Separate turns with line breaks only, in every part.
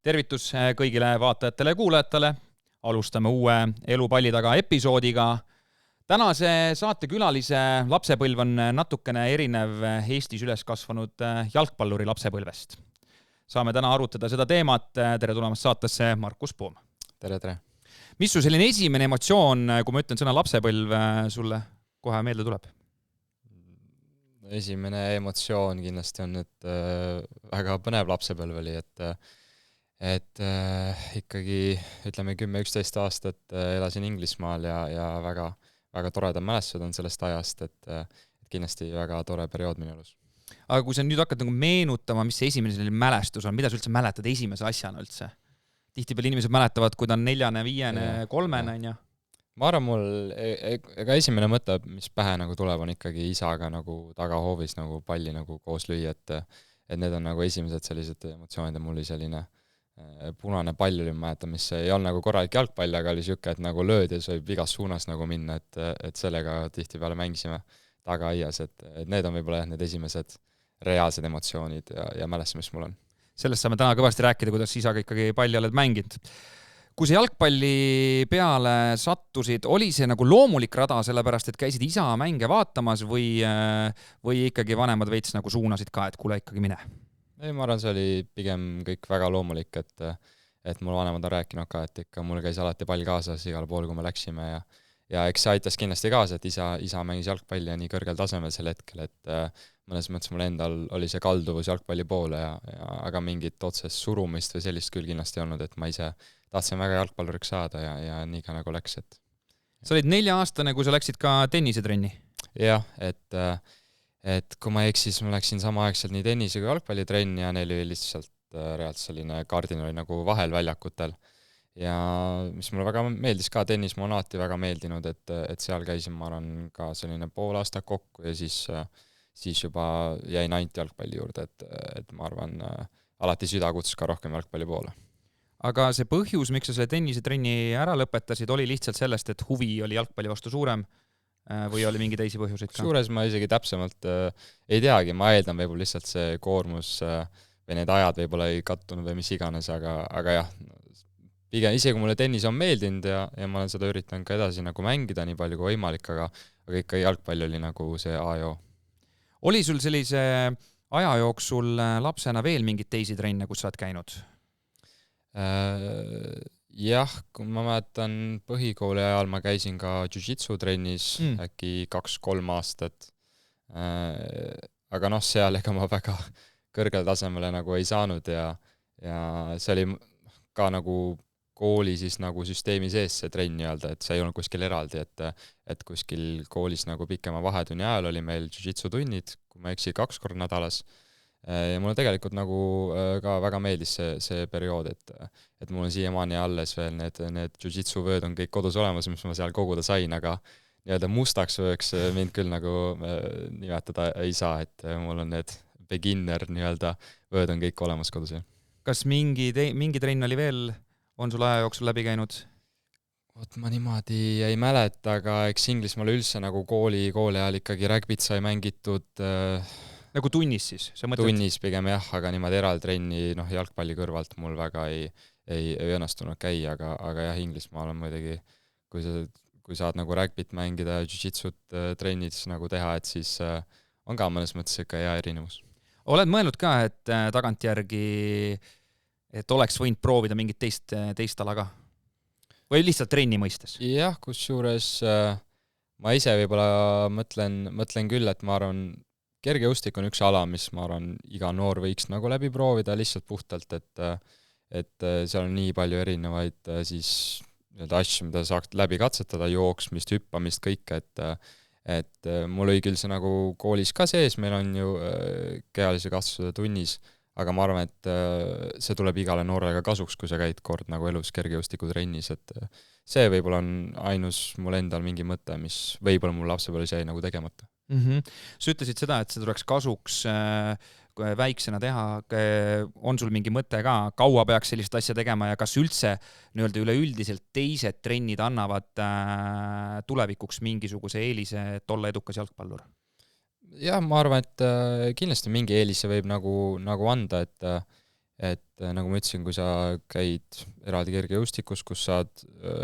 Tervitus kõigile vaatajatele ja kuulajatele. Alustame uue Elu palli taga episoodiga. Tänase saatekülalise lapsepõlv on natukene erinev Eestis üles kasvanud jalgpalluri lapsepõlvest. Saame täna arutada seda teemat. Tere tulemast saatesse, Markus Poom.
Tere.
Mis su selline esimene emotsioon, kui ma ütlen sõna lapsepõlv, sulle kohe meelde tuleb?
Esimene emotsioon kindlasti on, et väga põnev lapsepõlv oli, et ikkagi ütleme 10-11 aastat elasin Inglismaal ja väga, väga toredad mälestused on sellest ajast, et kindlasti väga tore periood minu elus.
Aga kui sa nüüd hakkad nagu meenutama, mis see esimene mälestus on, mida sa üldse mäletad esimese asjana üldse? Tihtipeale inimesed mäletavad, kui ta on 4., 5., 3. on.
Ma arvan, mul ega esimene mõte, mis pähe nagu tuleb, on ikkagi isaga nagu tagahoovis nagu palli nagu koos lüüa, et need on nagu esimesed sellised emotsioonid ja mul oli selline punane pall oli, ma mäletan, mis ei olnud nagu korralik jalgpall, aga oli siuke, et nagu lööd ja see võib igas suunas nagu minna, et sellega tihtipeale mängisime tagaaias, et need on võib-olla need esimesed reaalsed emotsioonid ja mälestused, mis mul on.
Sellest saame täna kõvasti rääkida, kuidas isaga ikkagi palli oled mänginud. Kui sa jalgpalli peale sattusid, oli see nagu loomulik rada, sellepärast, et käisid isa mänge vaatamas või ikkagi vanemad veits nagu suunasid ka, et kuule ikkagi mine?
Ei, ma arvan, see oli pigem kõik väga loomulik, et mul vanemad on rääkinud ka, et ikka mul käis alati pall kaasas igal pool, kui me läksime ja eks see aitas kindlasti kaasa, et isa mängis jalgpalli ja nii kõrgel tasemel sel hetkel, et mõnes mõttes mul endal oli see kalduvus jalgpalli poole aga mingit otsest surumist või sellist küll kindlasti olnud, et ma ise tahtsin väga jalgpalluriks saada ja nii ka nagu läks, et.
Sa olid 4-aastane, kui sa läksid ka tennisetrenni?
Jah, et kui ma eksis, ma läksin samaaegselt nii tennise kui jalgpallitrenni ja neil oli lihtsalt reaalselt selline kardin oli nagu vahel väljakutel. Ja mis mulle väga meeldis ka, tennis ma on alati väga meeldinud, et seal käisin, ma arvan, ka selline pool aastat kokku ja siis juba jäin ainult jalgpalli juurde, et ma arvan, alati süda kutsus ka rohkem jalgpalli poole.
Aga see põhjus, miks sa selle tennisetrenni ära lõpetasid, oli lihtsalt sellest, et huvi oli jalgpalli vastu suurem või oli mingi teisi põhjuseid ka?
Suures ma isegi täpsemalt ei teagi, ma eeldan võib-olla lihtsalt see koormus või need ajad võib-olla ei kattunud või mis iganes, aga jah, pigem isegi kui mulle tennis on meeldinud ja ma olen seda üritanud ka edasi nagu mängida nii palju kui võimalik, aga ikka jalgpall oli nagu see A ja O.
Oli sul sellise aja jooksul lapsena veel mingid teisi trenne, kus sa oled käinud?
Jah, kui ma mäletan põhikooli ajal ma käisin ka jiu-jitsu trennis äkki 2-3 aastat. Aga seal ega ma väga kõrgel tasemele nagu ei saanud ja see oli ka nagu kooli siis nagu süsteemi sees see trenn nii-öelda, et see ei olnud kuskil eraldi, et kuskil koolis nagu pikema vahetunni ajal oli meil jiu-jitsu tunnid, kui ma eksi 2 korda nädalas. Ja mulle tegelikult nagu ka väga meeldis see periood, et mul on siiamaani alles veel need jiu-jitsu vööd on kõik kodus olemas, mis ma seal koguda sain, aga nii-öelda mustaks vööks mind küll nagu nimetada ei saa, et mul on need beginner nii-öelda vööd on kõik olemas kodus.
Kas mingi trenn oli veel, on sul aja jooksul läbi käinud?
Ma niimoodi ei mäleta, aga eks Inglismaal üldse nagu kooli ajal ikkagi rägbit sai mängitud
nagu tunnis siis?
Tunnis pigem jah, aga niimoodi eraldtrenni jalgpalli kõrvalt mul väga ei õnnestunud käia, aga jah, Inglismaal on muidugi, kui saad nagu rägbit mängida ja jiu-jitsut trennis nagu teha, et siis on ka mõnes mõttes ikka hea erinevus.
Oled mõelnud ka, et tagantjärgi et oleks võinud proovida mingit teist ala ka? Või lihtsalt trenni mõistes?
Jah, kusjuures ma ise võib-olla mõtlen küll, et ma arvan, kergejõustik on üks ala, mis ma arvan, iga noor võiks nagu läbi proovida lihtsalt puhtalt, et seal on nii palju erinevaid siis asju, mida saaks läbi katsetada, jooksmist, hüppamist, kõike, et mul oli küll see nagu koolis ka sees, meil on ju kehalise kasvuse tunnis, aga ma arvan, et see tuleb igale noorele kasuks, kui sa käid kord nagu elus kergejõustikutrennis, et see võib-olla on ainus mul endal mingi mõte, mis võib-olla mul lapsepõlves jäi nagu tegemata.
Sa ütlesid seda, et see tuleks kasuks väiksena teha, on sul mingi mõte ka, kaua peaks sellist asja tegema ja kas üldse üleüldiselt teised trennid annavad tulevikuks mingisuguse eelise, et olla edukas jalgpallur?
Jah, ma arvan, et kindlasti mingi eelise võib nagu anda, et nagu ma ütlesin, kui sa käid eraldi kergejõustikus, kus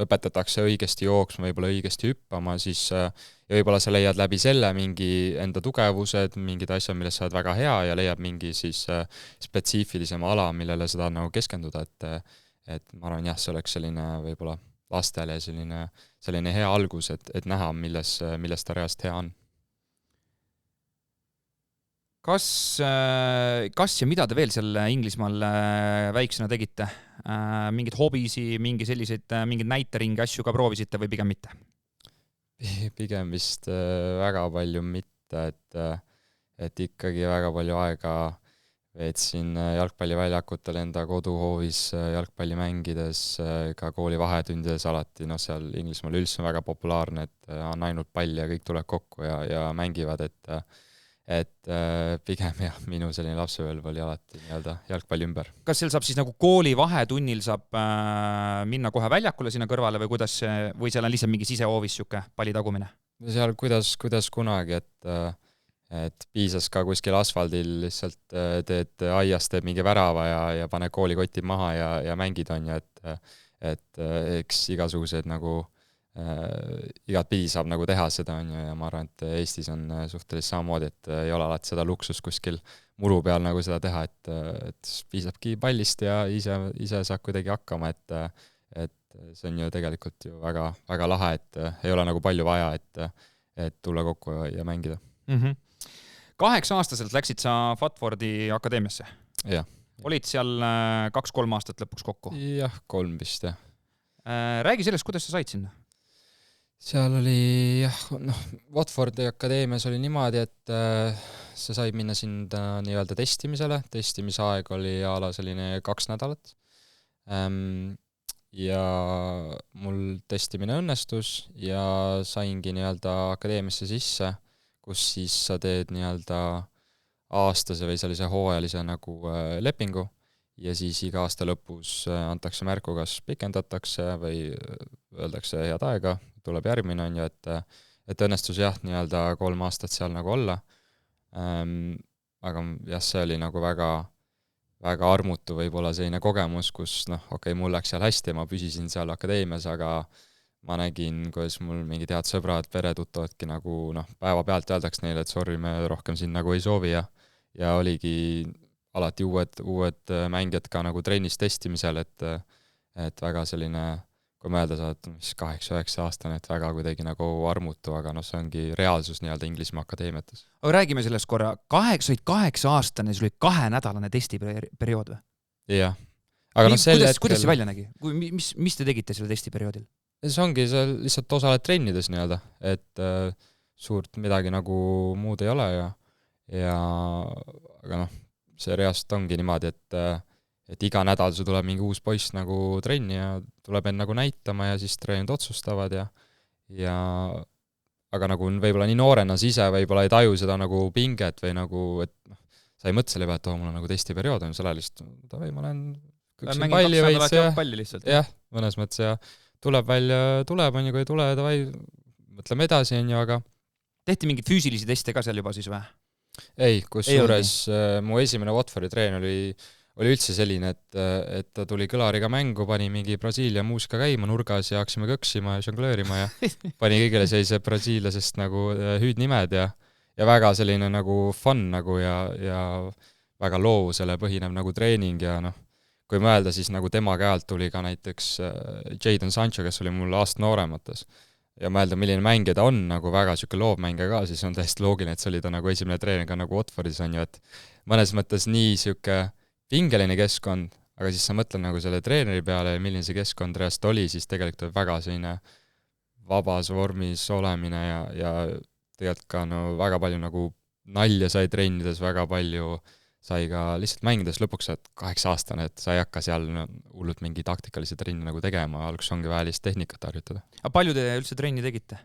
õpetatakse õigesti jooksma, võib-olla õigesti hüppama, siis ja võib-olla sa leiad läbi selle mingi enda tugevused, mingid asjad, milles sa oled väga hea ja leiad mingi siis spetsiifilisema ala, millele sa tahad nagu keskenduda, et ma arvan, jah, see oleks selline võib-olla lastele selline hea algus, et näha, milles ta reaalselt hea on.
Kas ja mida te veel seal Inglismaal väiksena tegite? Mingid hobisi, mingeid näiteringi asju ka proovisite või pigem mitte?
Pigem vist väga palju mitte, et ikkagi väga palju aega veetsin jalgpalliväljakutel enda koduhoovis jalgpalli mängides, ka kooli vahetundides alati, seal Inglismaal üldse on väga populaarne, et on ainult pall ja kõik tuleb kokku ja mängivad, et pigem jah, minu selline lapsepõlv oli alati nii-öelda jalgpalli ümber.
Kas seal saab siis nagu kooli vahetunnil saab minna kohe väljakule sinna kõrvale või või seal on lihtsalt mingi sisehoovis siuke palli tagumine?
Seal kuidas kunagi, et piisas ka kuskil asfaldil, lihtsalt teed aias, teed mingi värava ja pane koolikotid maha ja mängid on ju, et eks igasugused nagu igat pidi saab nagu teha seda on ju, ja ma arvan, et Eestis on suhteliselt samamoodi, et ei ole alati seda luksust kuskil muru peal nagu seda teha, et piisabki pallist ja ise saab kuidagi hakkama, et see on ju tegelikult ju väga, väga lahe, et ei ole nagu palju vaja, et tulla kokku ja mängida.
8-aastaselt läksid sa Watfordi akadeemiasse?
Jah.
Olid seal 2-3 aastat lõpuks kokku?
Jah, 3 vist, jah.
Räägi sellest, kuidas sa said sinna?
Seal oli, jah, Watfordi akadeemias oli niimoodi, et sa said minna sinna nii-öelda testimisele, testimisaeg oli a la selline 2 nädalat. Ja mul testimine õnnestus ja saingi nii-öelda akadeemiasse sisse, kus siis sa teed nii-öelda aastase või sellise hooajalise nagu lepingu ja siis iga aasta lõpus antakse märku, kas pikendatakse või öeldakse head aega, tuleb järgmine on ju, et õnnestus jah, nii-öelda 3 aastat seal nagu olla. Aga jah, see oli nagu väga, väga armutu võib-olla selline kogemus, kus mul läks seal hästi ja ma püsisin seal akadeemias, aga ma nägin, kuidas mul mingid head sõbrad, peretuttavadki nagu päeva pealt öeldaks neile, et sorry, me rohkem siin nagu ei soovi ja oligi alati uued mängijad ka nagu trennis testimisel, et väga selline, kui mõelda saad 8-9 aastane, et väga kuidagi nagu armutu, aga see ongi reaalsus nii-öelda Inglismaa akadeemiates.
Aga räägime sellest korra, 8 aastane, sul oli 2-nädalane testiperiood või?
Jah.
Kuidas see välja nägi? Mis te tegite selle testiperioodil?
See ongi, sa lihtsalt osaled trennides nii-öelda, et suurt midagi nagu muud ei ole aga see reaalselt ongi niimoodi, et iga nädal sul tuleb mingi uus poiss nagu trenni ja tuleb end nagu näitama ja siis treenid otsustavad aga nagu võib-olla nii noorena sa ise võib-olla ei taju seda nagu pinget või nagu, et sa ei mõtle selle peale, et mul on nagu testiperiood, on selle lihtsalt, ma lähen kõksin palli veits jah, mõnes mõttes ja tuleb välja, on ju, kui ei tule, mõtleme edasi, on ju, aga
tehti mingeid füüsilisi teste ka seal juba siis või?
Ei, kusjuures mu esimene Watfordi treen oli üldse selline, et ta tuli kõlariga mängu, pani mingi Brasiilia muusika käima nurgas ja haksime kõksima ja žonglöörima ja pani kõigile sellise brasiilasest nagu hüüdnimed ja väga selline nagu fun nagu ja väga loovusele põhinev nagu treening ja kui mõelda, siis nagu tema käelt tuli ka näiteks Jadon Sancho, kes oli mul aasta nooremates. Ja mõelda, milline mängija ta on, nagu väga siuke loovmängija ka, siis on täiesti loogiline, et see oli ta nagu esimene treener ka nagu Watfordis on ju, et mõnes mõttes nii siuke pingeline keskkond, aga siis sa mõtled nagu selle treeneri peale ja milline see keskkond reast oli, siis tegelikult väga selline vabas vormis olemine ja tegelikult ka väga palju nagu nalja sai trennides, väga palju sai ka lihtsalt mängides lõpuks, et 8-aastane, et sa ei hakka seal hullult mingi taktikalise trenni nagu tegema, alguses ongi vaja lihtsalt tehnikat harjutada.
Aga palju te üldse trenni tegite?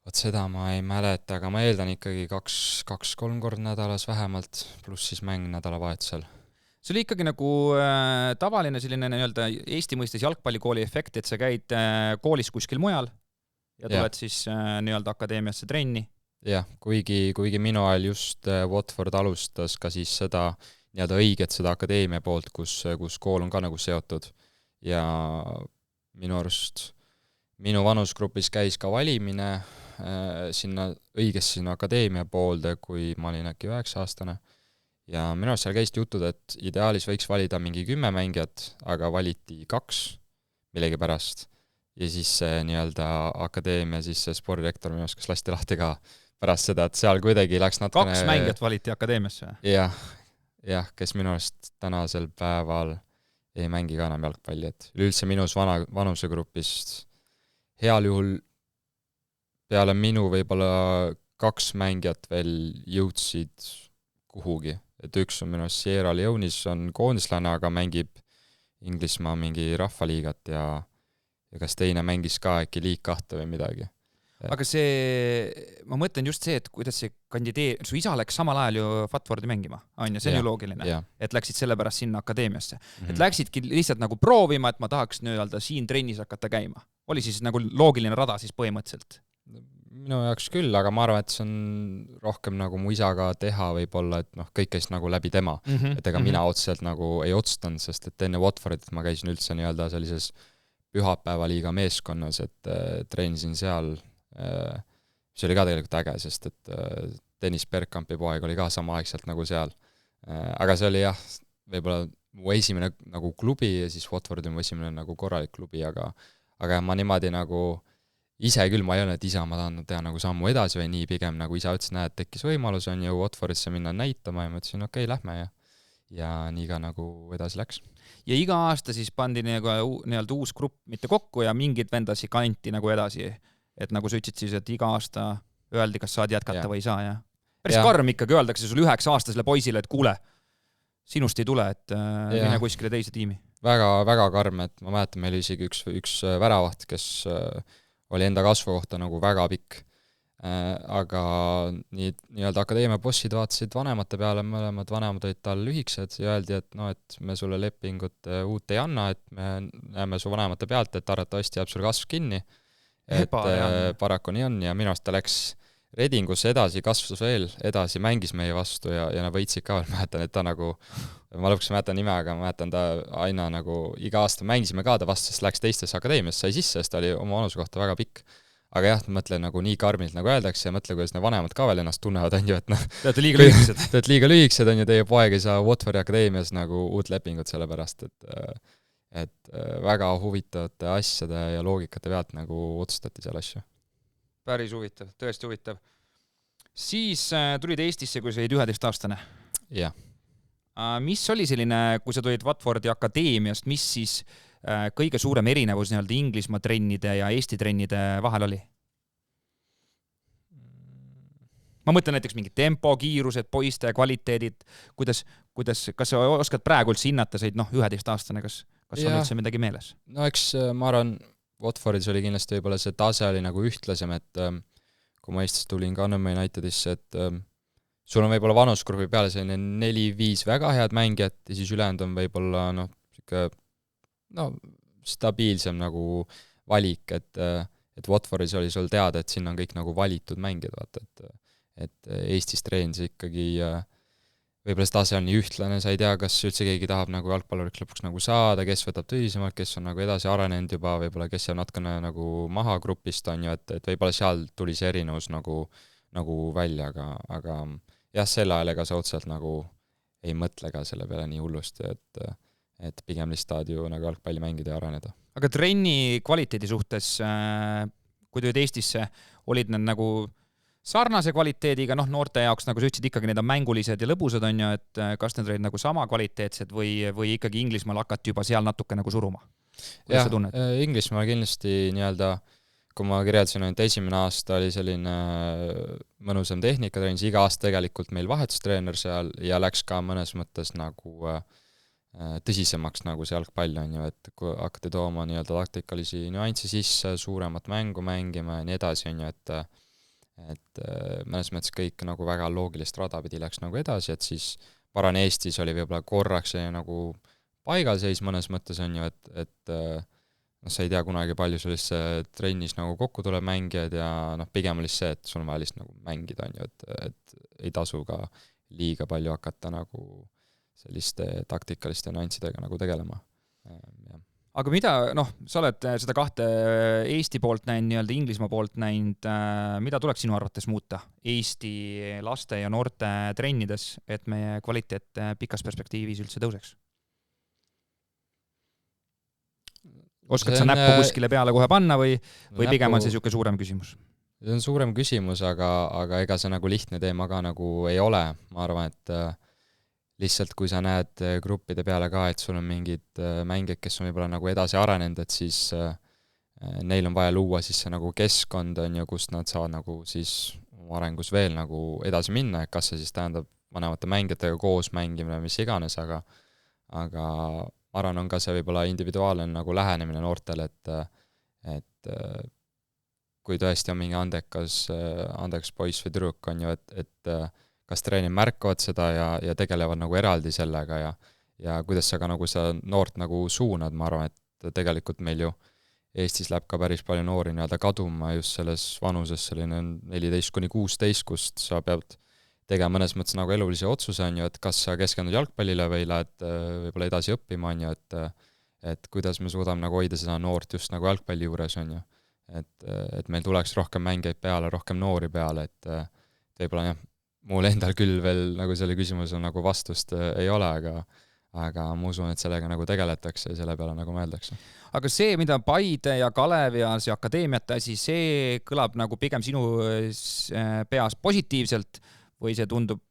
Vot seda ma ei mäleta, aga ma eeldan ikkagi 2-3 korda nädalas vähemalt, pluss siis mäng nädalavahetusel.
See oli ikkagi nagu tavaline selline nii-öelda Eesti mõistes jalgpallikooli efekt, et sa käid koolis kuskil mujal ja tuled siis nii-öelda akadeemiasse trenni.
Jah, kuigi minu ajal just Watford alustas ka siis seda nii-öelda õiget seda akadeemia poolt, kus kool on ka nagu seotud. Ja minu arust minu vanusgrupis käis ka valimine sinna akadeemia poolde, kui ma olin äkki 9-aastane. Ja minu arust seal käisid jutud, et ideaalis võiks valida mingi 10 mängijat, aga valiti 2 millegipärast. Ja siis see nii-öelda akadeemia, siis see spordirektor minu arust kas lasti lahti ka pärast seda, et seal kuidagi läks natukene...
2 mängijat valiti akadeemiasse?
Jah, kes minu arust tänasel päeval ei mängi ka enam jalgpalli, et üleüldse minus vanusegrupist heal juhul peale minu võib-olla 2 mängijat veel jõudsid kuhugi. Et üks on minu arust Sierra Leone'is on koondislane, aga mängib Inglismaa mingi rahvaliigat ja kas teine mängis ka äkki liig 2 või midagi.
Aga ma mõtlen just see, et kuidas see su isa läks samal ajal ju Watfordi mängima, on ju, see on ju loogiline, et läksid sellepärast sinna akadeemiasse. Et läksidki lihtsalt nagu proovima, et ma tahaks nüüd siin trennis hakata käima. Oli siis nagu loogiline rada siis põhimõtteliselt?
Minu jaoks küll, aga ma arvan, et see on rohkem nagu mu isaga teha võib-olla, et kõik käis nagu läbi tema. Et ega mina otseselt nagu ei otsustanud, sest et enne Watfordit ma käisin üldse nii-öelda sellises pühapäevaliiga meeskonnas, et treenisin seal, see oli ka tegelikult äge, sest et Dennis Bergkampi poeg oli ka samaaegselt nagu seal. Aga see oli jah, võib-olla mu esimene nagu klubi ja siis Watford oli mu esimene nagu korralik klubi, aga ma niimoodi nagu ise küll ma ei ole, et isa ma tahan teha nagu sammu edasi või nii, pigem nagu isa ütles, näed, tekkis võimalus on ju Watfordisse minna näitama ja ma ütlesin, okei, lähme ja nii ka nagu edasi läks.
Ja iga aasta siis pandi nii-öelda uus grupp mitte kokku ja mingid vendasi kanti nagu edasi, et nagu sa ütlesid siis, et iga aasta öeldi, kas saad jätkata või ei saa, ja? Päris karm ikkagi öeldakse sul 9-aastasele poisile, et kuule, sinust ei tule, et mine kuskile teise tiimi.
Väga, väga karm, et ma mäletan, meil isegi üks väravaht, kes oli enda kasvu kohta nagu väga pikk. Aga nii-öelda akadeemia bossid vaatasid vanemate peale, mõlemad vanemad olid tal lühiksed ja öeldi, et et me sulle lepingut uut ei anna, et me näeme su vanemate pealt, et arvatavasti jääb sul kasv kinni. Et paraku nii on ja minu arust ta läks Redingusse edasi, kasvas veel edasi, mängis meie vastu ja nad võitsid ka veel, mäletan, et ta nagu, ma lõpuks mäletan nime, aga mäletan ta aina nagu iga aasta mängisime ka ta vastu, sest läks teistesse akadeemiasse, sai sisse, sest ta oli oma vanuse kohta väga pikk. Aga jah, mõtlen nagu nii karmilt nagu öeldakse ja mõtle, kuidas ne vanemad ka veel ennast tunnevad, on ju, et
Te olete liiga lühikesed.
Te olete liiga lühikesed, on ju, teie poeg ei saa Watfordi akadeemias nagu uut lepingut sellepärast, et väga huvitavate asjade ja loogikate pealt nagu otsustati seal asju.
Päris huvitav, tõesti huvitav. Siis tulid Eestisse, kui sa olid 11-aastane.
Jah.
Mis oli selline, kui sa tulid Watfordi akadeemiast, mis siis kõige suurem erinevus nii-öelda Inglismaa trennide ja Eesti trennide vahel oli? Ma mõtlen näiteks mingi tempo, kiirused, poiste, kvaliteedid, kas sa oskad praegu üldse hinnata, said 11-aastane, kas on üldse midagi meeles?
No eks ma arvan, Watfordis oli kindlasti võib-olla see tase oli nagu ühtlasem, et kui ma Eestis tulin ka Nõmme Unitedisse, et sul on võib-olla vanusgrupi peale selline 4-5 väga head mängijat ja siis ülejäänud on võib-olla stabiilsem nagu valik, et Watfordis oli sul teada, et siin on kõik nagu valitud mängijad, vaata, et Eestis treenis ikkagi võib-olla see tase on nii ühtlane, sa ei tea, kas üldse keegi tahab nagu jalgpalluriks lõpuks nagu saada, kes võtab tõsisemalt, kes on nagu edasi arenenud juba, võib-olla kes jääb natukene nagu maha grupist, on ju, et võib-olla seal tuli see erinevus nagu välja, aga jah, selle ajal ega sa otseselt nagu ei mõtle ka selle peale nii hullusti, et pigem lihtsalt ju nagu jalgpalli mängida ja areneda.
Aga trenni kvaliteedi suhtes, kui tulid Eestisse, olid need nagu sarnase kvaliteediga, noorte jaoks, nagu sa ütlesid, ikkagi need on mängulised ja lõbusad, on ju, et kas need olid nagu sama kvaliteetsed või ikkagi Inglismaal hakati juba seal natuke nagu suruma?
Jah, Inglismaal kindlasti nii-öelda, kui ma kirjeldasin, et esimene aasta oli selline mõnusam tehnika, treenis iga aasta tegelikult meil vahetustreener seal ja läks ka mõnes mõttes nagu tõsisemaks nagu see jalgpall, on ju, et kui hakati tooma nii-öelda taktikalisi nüansse sisse, suuremat mängu mängima ja nii edasi, on ju, et mõnes mõttes kõik nagu väga loogilist rada pidi läks nagu edasi, et siis Paran Eestis oli võib-olla korraks nagu paigalseis mõnes mõttes, on ju, et sa ei tea kunagi palju sellise trennis nagu kokku tuleb mängijad ja pigem oli see, et sul on vaja lihtsalt nagu mängida, on ju, et ei tasu ka liiga palju hakata nagu selliste taktikaliste nüanssidega nagu tegelema.
Aga mida, sa oled seda kahte Eesti poolt näinud, nii-öelda Inglismaa poolt näinud, mida tuleks sinu arvates muuta Eesti laste ja noorte trennides, et meie kvaliteet pikas perspektiivis üldse tõuseks? Oskad sa näppu kuskile peale kohe panna või pigem on see niisugune suurem küsimus?
See on suurem küsimus, aga ega see nagu lihtne teema ka nagu ei ole. Ma arvan, et lihtsalt kui sa näed gruppide peale ka, et sul on mingid mängijad, kes on võib-olla nagu edasi arenenud, et siis neil on vaja luua siis see nagu keskkond, on ju, kust nad saavad nagu siis oma arengus veel nagu edasi minna, et kas see siis tähendab vanemate mängijatega koos mängimine, mis iganes, aga ma arvan, on ka see võib-olla individuaalne nagu lähenemine noortele, et kui tõesti on mingi andekas poiss või tüdruk, on ju, et kas treenid märkavad seda ja tegelevad nagu eraldi sellega ja kuidas sa ka nagu seda noort nagu suunad, ma arvan, et tegelikult meil ju Eestis läheb ka päris palju noori nii-öelda kaduma just selles vanuses, selline 14–16, kust sa pead tegema mõnes mõttes nagu elulise otsuse, on ju, et kas sa keskendud jalgpallile või lähed võib-olla edasi õppima, on ju, et kuidas me suudame nagu hoida seda noort just nagu jalgpalli juures, on ju. Et meil tuleks rohkem mängijaid peale, rohkem noori peale, et võib-olla jah, mul endal küll veel nagu selle küsimusele nagu vastust ei ole, aga ma usun, et sellega nagu tegeletakse ja selle peale nagu mõeldakse.
Aga see, mida Paide ja Kalev ja see akadeemiate asi, see kõlab nagu pigem sinu peas positiivselt või see tundub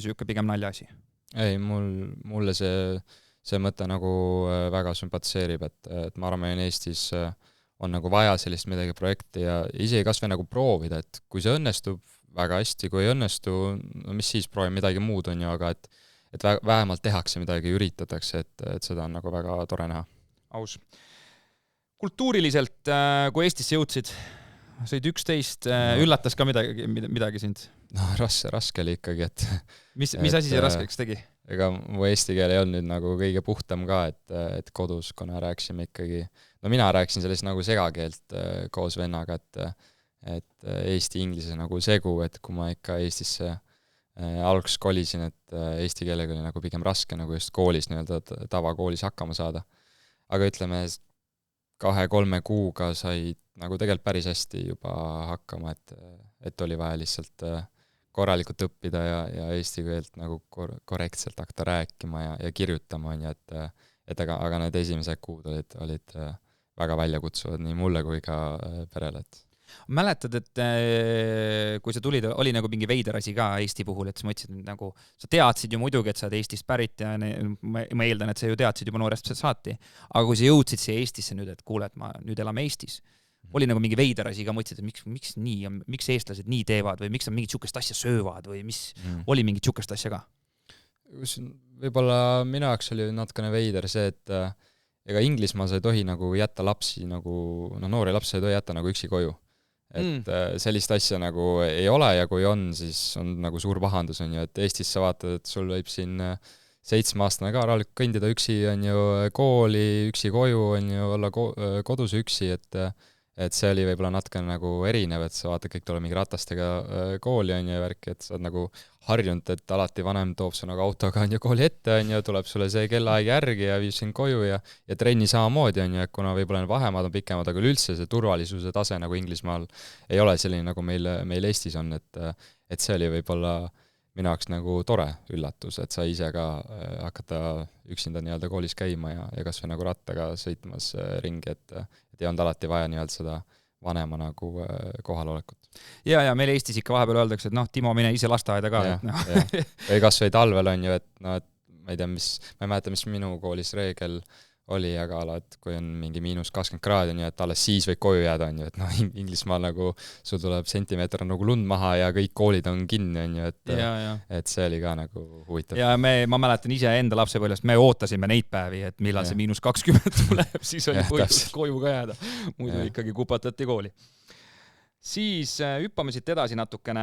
siuke pigem naljaasi?
Ei, mulle see mõte nagu väga sümpatiseerib, et ma arvan, et Eestis on nagu vaja sellist midagi projekti ja isegi kas või nagu proovida, et kui see õnnestub väga hästi, kui ei õnnestu, no mis siis, proovime midagi muud, on ju, aga et vähemalt tehakse midagi, üritatakse, et seda on nagu väga tore näha.
Aus. Kultuuriliselt, kui Eestisse jõudsid, sõid 11, üllatas ka midagi sind?
No raske oli ikkagi, et
mis asi see raskeks tegi?
Ega mu eesti keel ei olnud nüüd nagu kõige puhtam ka, et kodus, kuna rääkisime ikkagi, no mina rääkisin sellist nagu segakeelt koos vennaga, et eesti-inglise nagu segu, et kui ma ikka Eestisse alguses kolisin, et eesti keelega oli nagu pigem raske nagu just koolis, nii-öelda tavakoolis hakkama saada. Aga ütleme, 2-3 kuuga sai nagu tegelikult päris hästi juba hakkama, et oli vaja lihtsalt korralikult õppida ja eesti keelt nagu korrektselt hakata rääkima ja kirjutama, on ju, et aga need esimesed kuud olid väga väljakutsuvad nii mulle kui ka perele,
Mäletad, et kui sa tulid, oli nagu mingi veider asi ka Eesti puhul, et sa mõtlesid nagu, sa teadsid ju muidugi, et sa oled Eestist pärit ja ma eeldan, et sa ju teadsid juba noorest saati, aga kui sa jõudsid siia Eestisse nüüd, et kuule, et ma nüüd elame Eestis, oli nagu mingi veider asi ka, mõtlesid, et miks nii on, miks eestlased nii teevad või miks nad mingit sihukest asja söövad või mis oli mingit sihukest asja ka?
Võib-olla minu jaoks oli natukene veider see, et ega Inglismaa sa ei tohi nagu jätta lapsi nagu, noori lapsi ei tohi jätta nagu üksi koju. Et sellist asja nagu ei ole ja kui on, siis on nagu suur pahandus, on ju, et Eestis sa vaatad, et sul võib siin 7-aastane ka rahulikult kõndida üksi, on ju, kooli, üksi koju, on ju, olla kodus üksi, et see oli võib-olla natukene nagu erinev, et sa vaatad, kõik tuleb mingi ratastega kooli, on ju, ja värki, et sa oled nagu harjunud, et alati vanem toob su nagu autoga, on ju, kooli ette, on ju, tuleb sulle see kellaaeg järgi ja viib sind koju ja trenni samamoodi, on ju, et kuna võib-olla need vahemaad on pikemad, aga üldse see turvalisuse tase nagu Inglismaal ei ole selline, nagu meil Eestis on, et see oli võib-olla minu jaoks nagu tore üllatus, et sa ise ka hakata üksinda nii-öelda koolis käima ja kas või nagu rattaga sõitmas ringi, et ei olnud alati vaja nii-öelda seda vanema nagu kohalolekut.
Ja meil Eestis ikka vahepeal öeldakse, et Timo, mine ise lasteaeda ka.
Või kas või talvel on ju, et ma ei tea, ma ei mäleta, mis minu koolis reegel oli, aga et kui on mingi -20 kraadi, nii et alles siis võib koju jääda, on ju, et Inglismaal nagu sul tuleb sentimeeter nagu lund maha ja kõik koolid on kinni, on ju, et see oli ka nagu huvitav.
Ja ma mäletan ise enda lapsepõlvest, me ootasime neid päevi, et millal see -20 tuleb, siis oli põhjus koju ka jääda. Muidu ikkagi kupatati kooli. Siis hüppame siit edasi natukene,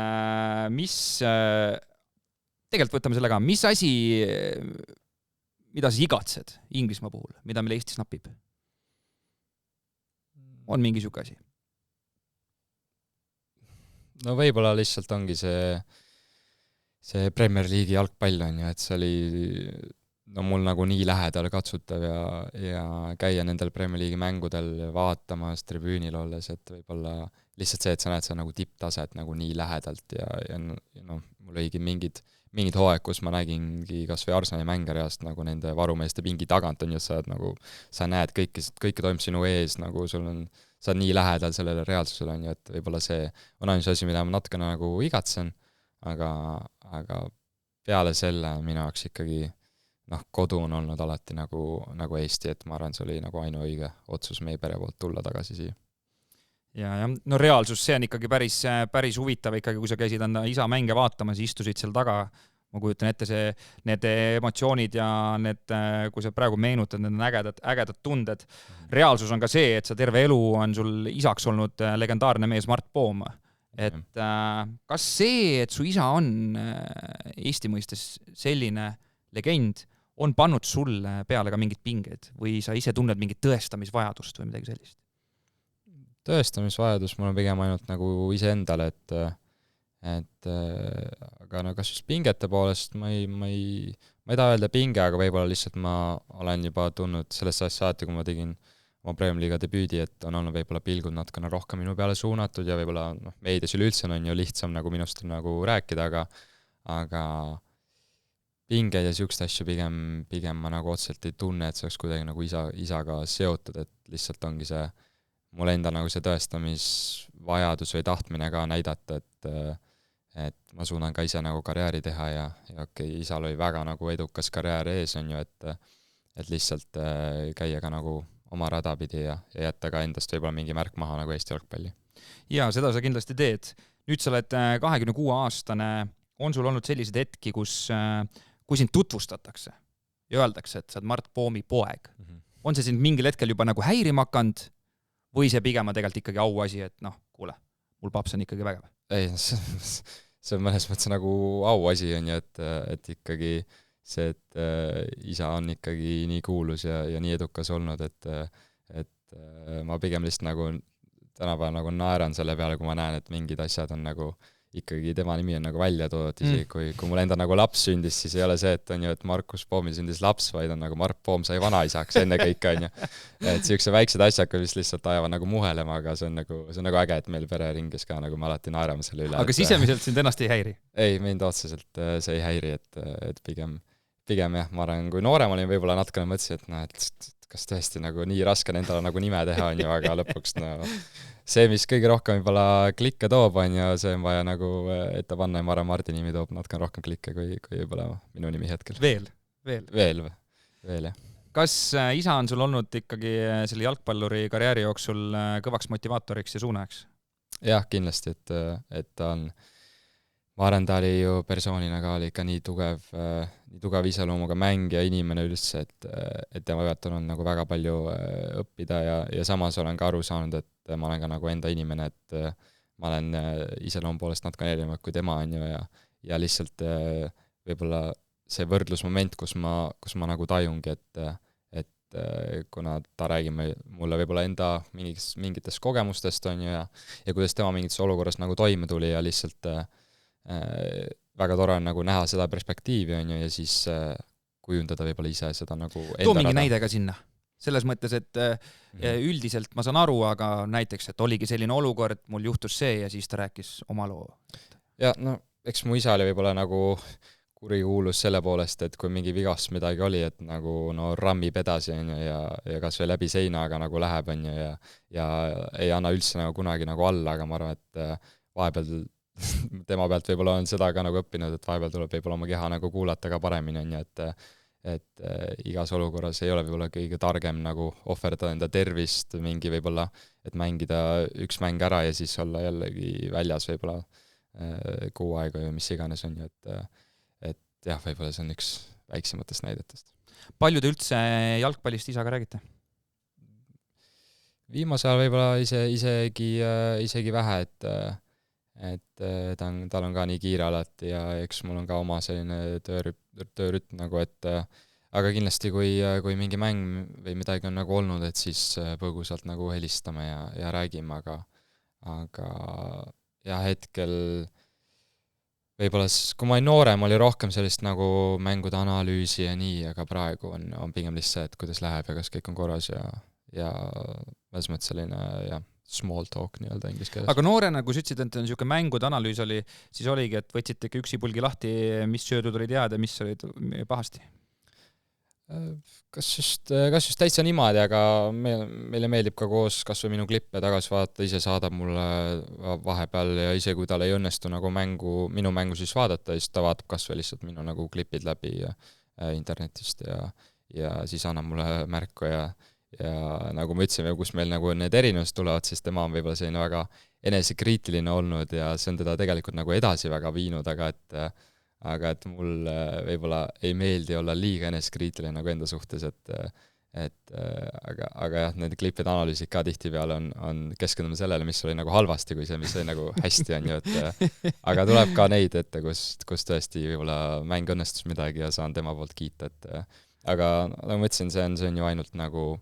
tegelikult võtame selle ka, mis asi mida sa igatsed Inglismaa puhul, mida meil Eestis napib? On mingi siuke asi?
No võib-olla lihtsalt ongi see see Premier League'i jalgpall on ju, et see oli no mul nagu nii lähedal katsutav ja käia nendel Premier League'i mängudel vaatamas, tribüünil olles, et võib-olla lihtsalt see, et sa näed seda nagu tipptaset nagu nii lähedalt ja noh, mul oligi mingid hooaeg, kus ma nägingi kas või Arsenali mänge reast nagu nende varumeeste pingi tagant on ju, sa näed kõike toimub sinu ees, nagu sa oled nii lähedal sellele reaalsusele on ju, et võib-olla see on ainus asi, mida ma natukene nagu igatsen, aga peale selle minu jaoks ikkagi noh, kodu on olnud alati nagu Eesti, et ma arvan, see oli nagu ainuõige otsus meie pere poolt tulla tagasi siia.
Ja, no reaalsus, see on ikkagi päris huvitav ikkagi, kui sa käisid enda isa mänge vaatamas, istusid seal taga, ma kujutan ette need emotsioonid ja need, kui sa praegu meenutad, need on ägedad tunded. Reaalsus on ka see, et sa terve elu on sul isaks olnud legendaarne mees Mart Poom. Et kas see, et su isa on Eesti mõistes selline legend, on pannud sulle peale ka mingid pinged või sa ise tunned mingit tõestamisvajadust või midagi sellist?
Tõestamisvajadus mul on pigem ainult nagu iseendale, et aga no kas just pingete poolest ma ei taha öelda pinge, aga võib-olla lihtsalt ma olen juba tundnud sellest ajast saati, kui ma tegin oma Premier League'i debüüdi, et on olnud võib-olla pilgud natukene rohkem minu peale suunatud ja võib-olla meedias üleüldse on ju lihtsam nagu minust nagu rääkida, aga pingeid ja siukest asju pigem ma nagu otseselt ei tunne, et see oleks kuidagi nagu isaga seotud, et lihtsalt ongi see mul enda nagu see tõestamisvajadus või tahtmine ka näidata, et ma suudan ka ise nagu karjääri teha ja okei, isal oli väga nagu edukas karjäär ees on ju, et lihtsalt käia ka nagu oma rada pidi ja jätta ka endast võib-olla mingi märk maha nagu Eesti jalgpalli.
Ja seda sa kindlasti teed. Nüüd sa oled 26-aastane, on sul olnud sellised hetki, kui sind tutvustatakse ja öeldakse, et sa oled Mart Poomi poeg. On see sind mingil hetkel juba nagu häirima hakanud või see pigem on tegelikult ikkagi auasi, et noh, kuule, mul paps on ikkagi vägev?
Ei, see on mõnes mõttes nagu auasi on ju, et ikkagi see, et isa on ikkagi nii kuulus ja nii edukas olnud, et ma pigem lihtsalt nagu tänapäeval nagu naeran selle peale, kui ma näen, et mingid asjad on nagu ikkagi tema nimi on nagu välja toodud, isegi kui mul enda nagu laps sündis, siis ei ole see, et on ju, et Markus Poomil sündis laps, vaid on nagu Mart Poom sai vanaisaks enne kõik on ju. Et siukse väiksed asjad, mis lihtsalt ajavad nagu muhelema, aga see on nagu äge, et meil pereringis ka nagu me alati naerame selle üle.
Aga sisemiselt sind ennast ei häiri?
Ei, mind otseselt see ei häiri, et pigem jah, ma arvan, kui noorem olin, võib-olla natukene mõtlesin, et noh, et kas tõesti nagu nii raske endale nagu nime teha on ju, aga lõpuks no see, mis kõige rohkem võib-olla klikke toob on ju, see on vaja nagu ette panna ja ma arvan, Mardi nimi toob natukene rohkem klikke kui võib-olla minu nimi hetkel. Veel, jah.
Kas isa on sul olnud ikkagi selle jalgpalluri karjääri jooksul kõvaks motivaatoriks ja suunajaks?
Jah, kindlasti, et ta on, ma arvan, ta oli ju persoonina ka oli ikka nii tugev iseloomuga mäng ja inimene üldse, et tema pealt on nagu väga palju õppida ja samas olen ka aru saanud, et ma olen ka nagu enda inimene, et ma olen iseloomu poolest natukene erinev kui tema on ju ja lihtsalt võib-olla see võrdlusmoment, kus ma nagu tajungi, et kuna ta räägib mulle võib-olla enda mingitest kogemustest on ju ja kuidas tema mingites olukorras nagu toime tuli ja lihtsalt väga tore on nagu näha seda perspektiivi on ju ja siis kujundada võib-olla ise seda nagu enda
too mingi näide ka sinna. Selles mõttes, et üldiselt ma saan aru, aga näiteks, et oligi selline olukord, mul juhtus see ja siis ta rääkis oma loo.
Ja no, eks mu isa oli võib-olla nagu kurikuulus selle poolest, et kui mingi vigast midagi oli, et nagu no rammib edasi on ju ja kas või läbi seina, aga nagu läheb on ju ja ei anna üldse nagu kunagi nagu alla, aga ma arvan, et vahepeal tema pealt võib-olla on seda ka nagu õppinud, et vahepeal tuleb võib-olla oma keha nagu kuulata ka paremini on ju, et igas olukorras ei ole võib-olla kõige targem nagu ohverdada enda tervist mingi võib-olla, et mängida üks mäng ära ja siis olla jällegi väljas võib-olla kuu aega või mis iganes on ju, et jah, võib-olla see on üks väiksematest näidetest.
Palju te üldse jalgpallist isaga räägite?
Viimasel võib-olla isegi vähe, et tal on ka nii kiire alati ja eks mul on ka oma selline töörütm nagu, et aga kindlasti kui mingi mäng või midagi on nagu olnud, et siis põgusalt nagu helistame ja räägime, aga ja hetkel võib-olla kui ma olin noorem, oli rohkem sellist nagu mängude analüüsi ja nii, aga praegu on pigem lihtsalt see, et kuidas läheb ja kas kõik on korras ja mõnes mõttes selline jah, small talk nii-öelda inglise keeles.
Aga noorena, kui sa ütlesid, et niisugune mängude analüüs oli, siis oligi, et võtsite üksipulgi lahti, mis söödud olid head ja mis olid pahasti?
Kas just täitsa niimoodi, aga meile meeldib ka koos kas või minu klippe tagasi vaadata, ise saadab mulle vahepeal ja ise kui tal ei õnnestu nagu minu mängu siis vaadata, siis ta vaatab kas või lihtsalt minu nagu klipid läbi internetist ja siis annab mulle märku ja nagu me ütlesime, kus meil nagu need erinevused tulevad, siis tema on võib-olla selline väga enesekriitiline olnud ja see on teda tegelikult nagu edasi väga viinud, aga et mul võib-olla ei meeldi olla liiga enesekriitiline nagu enda suhtes, aga jah, need klippide analüüsid ka tihtipeale on keskendume sellele, mis oli nagu halvasti, kui see, mis oli nagu hästi, on ju, et aga tuleb ka neid ette, kus tõesti võib-olla mäng õnnestus midagi ja saan tema poolt kiita, aga nagu ma ütlesin, see on ju ainult nagu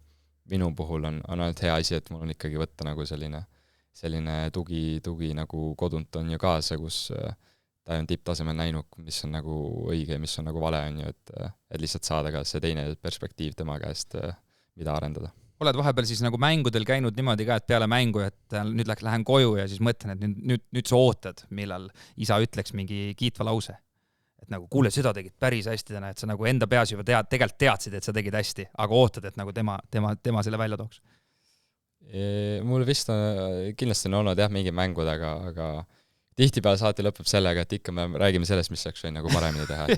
minu puhul on ainult hea asi, et mul on ikkagi võtta nagu selline tugi nagu kodunt on ju kaasa, kus ta on tipptasemel näinud, mis on nagu õige ja mis on nagu vale, on ju, et lihtsalt saada ka see teine perspektiiv tema käest, mida arendada.
Oled vahepeal siis nagu mängudel käinud niimoodi ka, et peale mängu, et nüüd lähen koju ja siis mõtlen, et nüüd sa ootad, millal isa ütleks mingi kiitva lause. Et nagu kuule, seda tegid päris hästi täna, et sa nagu enda peas juba tegelikult teadsid, et sa tegid hästi, aga ootad, et nagu tema selle välja tooks.
Mul vist kindlasti on olnud jah, mingi mängud, aga tihtipeale saati lõpeb sellega, et ikka me räägime sellest, mis saaks või nagu paremini teha,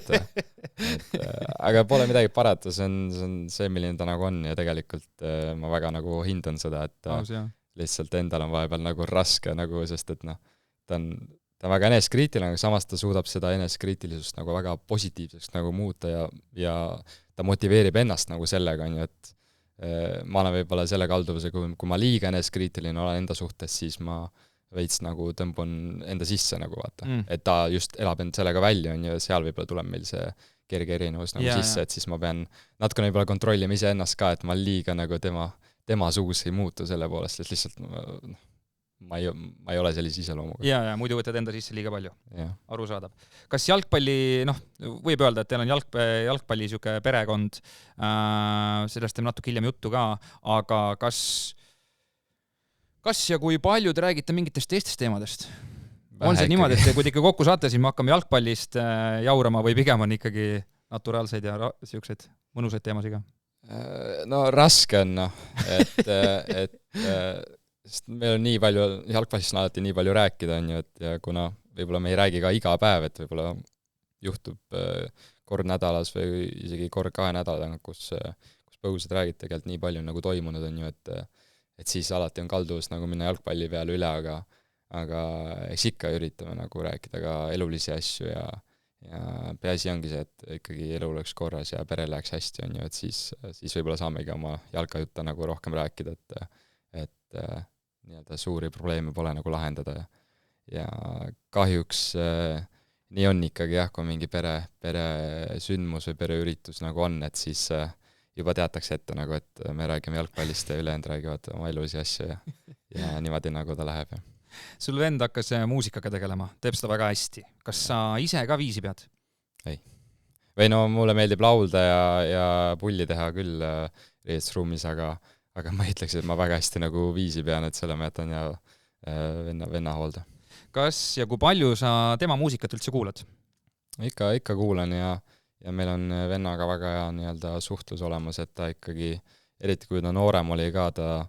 aga pole midagi parata, see on see, milline ta nagu on ja tegelikult ma väga nagu hindan seda, et lihtsalt endal on vahepeal nagu raske nagu, sest et noh, ta on väga enesekriitiline, aga samas ta suudab seda enesekriitilisust nagu väga positiivseks nagu muuta ja ta motiveerib ennast nagu sellega, on ju, et ma olen võib-olla selle kalduvuse, kui ma liiga enesekriitiline olen enda suhtes, siis ma veits nagu tõmbun enda sisse nagu vaata. Et ta just elab end sellega välja, on ju, seal võib-olla tuleb meil see kerge erinevus nagu sisse, et siis ma pean natukene võib-olla kontrollima ise ennast ka, et ma liiga nagu tema suus ei muutu selle poolest, et lihtsalt ma ei ole sellise iseloomuga.
Ja muidu võtad enda sisse liiga palju. Arusaadav. Kas jalgpalli, võib öelda, et teil on jalgpalli siuke perekond, sellest teeme natuke hiljem juttu ka, aga kas ja kui palju te räägite mingitest teistest teemadest? On see niimoodi, et kui te ikka kokku saate, siis me hakkame jalgpallist jaurama või pigem on ikkagi naturaalseid ja siukseid mõnusaid teemasid ka?
No raske on, et sest meil on nii palju, jalgpallist on alati nii palju rääkida, on ju, et ja kuna võib-olla me ei räägi ka iga päev, et võib-olla juhtub kord nädalas või isegi kord 2 nädala, kus põgusad räägid tegelikult nii palju nagu toimunud, on ju, et siis alati on kalduvus nagu minna jalgpalli peale üle, aga eks ikka üritame nagu rääkida ka elulisi asju ja peaasi ongi see, et ikkagi elu oleks korras ja perel läheks hästi, on ju, et siis võib-olla saamegi oma jalkajutta nagu rohkem rääkida, et nii-öelda suuri probleeme pole nagu lahendada ja kahjuks nii on ikkagi jah, kui mingi pere sündmus või pereüritus nagu on, et siis juba teatakse ette nagu, et me räägime jalgpallist ja ülejäänud räägivad oma elulisi asju ja niimoodi nagu ta läheb.
Sul vend hakkas muusikaga tegelema, teeb seda väga hästi. Kas sa ise ka viisi pead?
Ei. Või no mulle meeldib laulda ja pulli teha küll riietusruumis, aga ma ei ütleks, et ma väga hästi nagu viisi pean, et selle ma jätan ja venna hoolda.
Kas ja kui palju sa tema muusikat üldse kuulad?
Ikka kuulan ja meil on vennaga väga hea nii-öelda suhtlus olemas, et ta ikkagi, eriti kui ta noorem oli ka, ta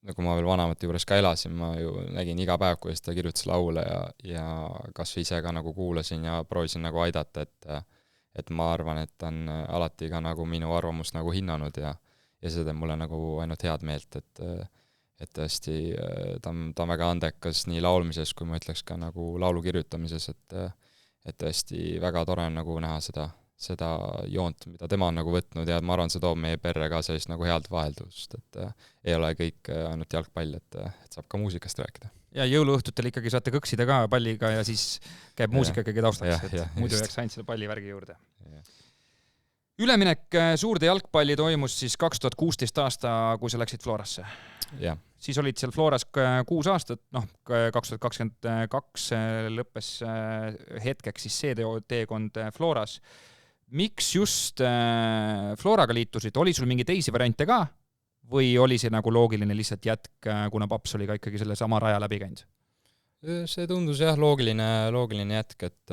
nagu ma veel vanemate juures ka elasin, ma ju nägin iga päev, kuidas ta kirjutas laule ja kas ise ka nagu kuulasin ja proovisin nagu aidata, et ma arvan, et ta on alati ka nagu minu arvamust nagu hinnanud ja see teeb mulle nagu ainult head meelt, et tõesti ta on väga andekas nii laulmises, kui ma ütleks ka nagu laulu kirjutamises, et tõesti väga tore on nagu näha seda joont, mida tema on nagu võtnud ja ma arvan, see toob meie perre ka sellist nagu head vaheldust, et ei ole kõik ainult jalgpall, et saab ka muusikast rääkida. Ja
jõuluõhtutel ikkagi saate kõksida ka palliga ja siis käib muusika ikkagi taustaks, et muidu jääks ainult selle pallivärgi juurde. Üleminek suurde jalgpalli toimus siis 2016 aasta, kui sa läksid Florasse.
Jah.
siis olid seal Floras 6 aastat, 2022 lõppes hetkeks siis see teekond Floras. Miks just Floraga liitusid? Oli sul mingi teisi variante ka? Või oli see nagu loogiline lihtsalt jätk, kuna paps oli ka ikkagi selle sama raja läbi käinud?
See tundus jah loogiline jätk, et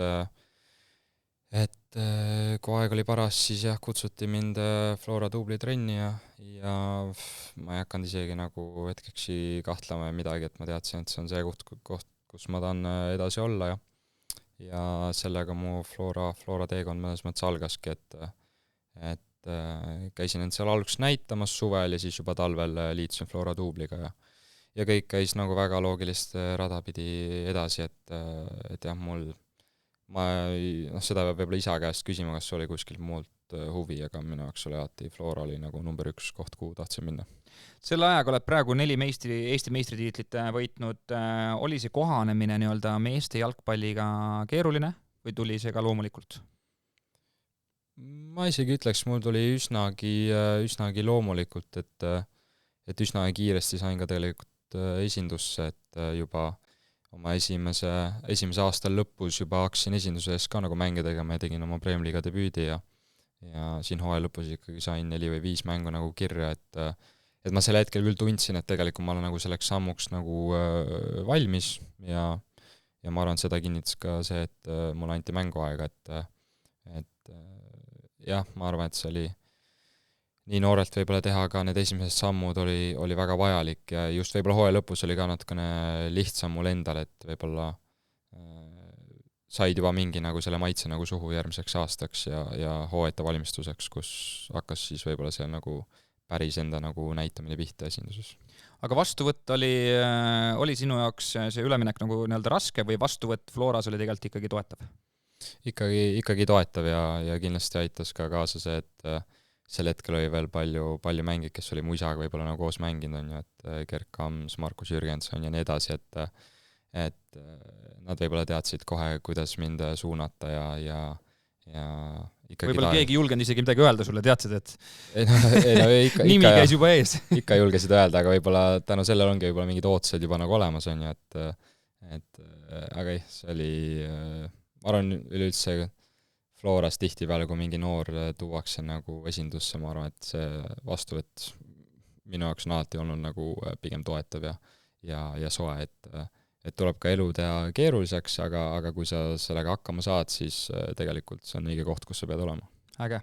kui aeg oli paras, siis jah, kutsuti mind Flora duublitrenni ja ma ei hakanud isegi nagu hetkeks kahtlema midagi, et ma teadsin, et see on see koht, kus ma tahan edasi olla ja sellega mu Flora teekond mõnes mõttes algaski, et käisin end seal alguses näitamas suvel ja siis juba talvel liitusin Flora duubliga ja kõik käis nagu väga loogilist rada pidi edasi, et jah, seda peab võib-olla isa käest küsima, kas oli kuskil muult huvi, aga minu jaoks oli alati Flora oli nagu number 1 koht, kuhu tahtsin minna.
Selle ajaga oled praegu 4 Eesti meistritiitlit võitnud. Oli see kohanemine nii-öelda meeste jalgpalliga keeruline või tuli see ka loomulikult?
Ma isegi ütleks, mul tuli üsnagi loomulikult, et üsna kiiresti sain ka tegelikult esindusse, et juba oma esimese aastal lõpus juba hakkasin esinduse ees ka nagu mänge tegema ja tegin oma Premium-liiga debüüdi ja siin hooaja lõpus ikkagi sain 4 või 5 mängu nagu kirja, et ma selle hetkel küll tundsin, et tegelikult ma olen nagu selleks sammuks nagu valmis ja ma arvan, et seda kinnitas ka see, et mulle anti mänguaega, et jah, ma arvan, et see oli nii noorelt võib-olla teha ka need esimesed sammud oli väga vajalik ja just võib-olla hooaja lõpus oli ka natukene lihtsam mul endal, et võib-olla said juba mingi nagu selle maitse nagu suhu järgmiseks aastaks ja hooaeta valmistuseks, kus hakkas siis võib-olla see nagu päris enda nagu näitamine pihta esinduses.
Aga vastuvõtt oli sinu jaoks see üleminek nagu nii-öelda raske või vastuvõtt Floras oli tegelikult ikkagi toetav?
Ikkagi toetav ja kindlasti aitas ka kaasa see, et sel hetkel oli veel palju mängid, kes oli mu isaga võib-olla nagu koos mänginud, on ju, et Gerd Kams, Markus Jürgenson ja nii edasi, et nad võib-olla teadsid kohe, kuidas mind suunata ja ikkagi
võib-olla keegi julgenud isegi midagi öelda sulle, teadsid, et
nimi
käis juba ees.
Ikka julgesid öelda, aga võib-olla tänu sellele ongi võib-olla mingid ootused juba nagu olemas, on ju, aga see oli, ma arvan, üleüldse Floras tihtipeale, kui mingi noor tuuakse nagu esindusse, ma arvan, et see vastuvõtt minu jaoks on alati olnud nagu pigem toetav ja soe, et tuleb ka elu teha keeruliseks, aga kui sa sellega hakkama saad, siis tegelikult see on õige koht, kus sa pead olema.
Äge.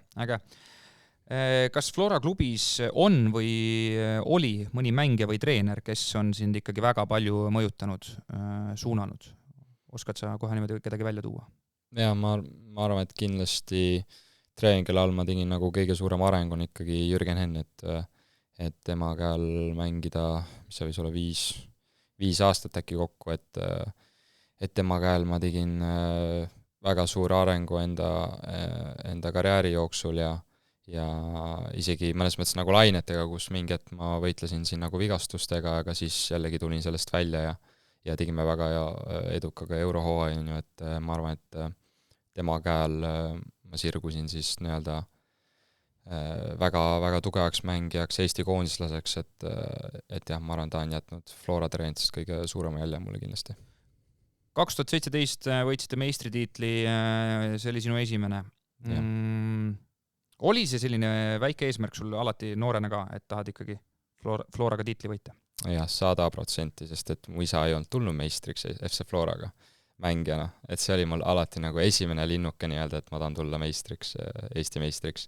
Kas Flora klubis on või oli mõni mängija või treener, kes on sind ikkagi väga palju mõjutanud, suunanud? Oskad sa kohe niimoodi kedagi välja tuua?
Ja ma arvan, et kindlasti treener, kelle all ma tegin nagu kõige suurem areng on ikkagi Jürgen Henn, et tema käel mängida, mis see võis olla 5 aastat äkki kokku, et tema käel ma tegin väga suure arengu enda karjääri jooksul ja isegi mõnes mõttes nagu lainetega, kus mingi hetk ma võitlesin siin nagu vigastustega, aga siis jällegi tulin sellest välja ja tegime väga eduka ka eurohooaja, et ma arvan, et tema käel ma sirgusin siis nii-öelda väga tugevaks mängijaks, Eesti koondislaseks, et jah, ma arvan, ta on jätnud Flora treenitest kõige suurema jälje mulle kindlasti.
2017 võitsite meistritiitli, see oli sinu esimene. Oli see selline väike eesmärk sul alati noorena ka, et tahad ikkagi Floraga tiitli võita?
Jah, 100%, sest et mu isa ei olnud tulnud meistriks FC Floraga mängijana, et see oli mul alati nagu esimene linnuke nii-öelda, et ma tahan tulla meistriks, Eesti meistriks.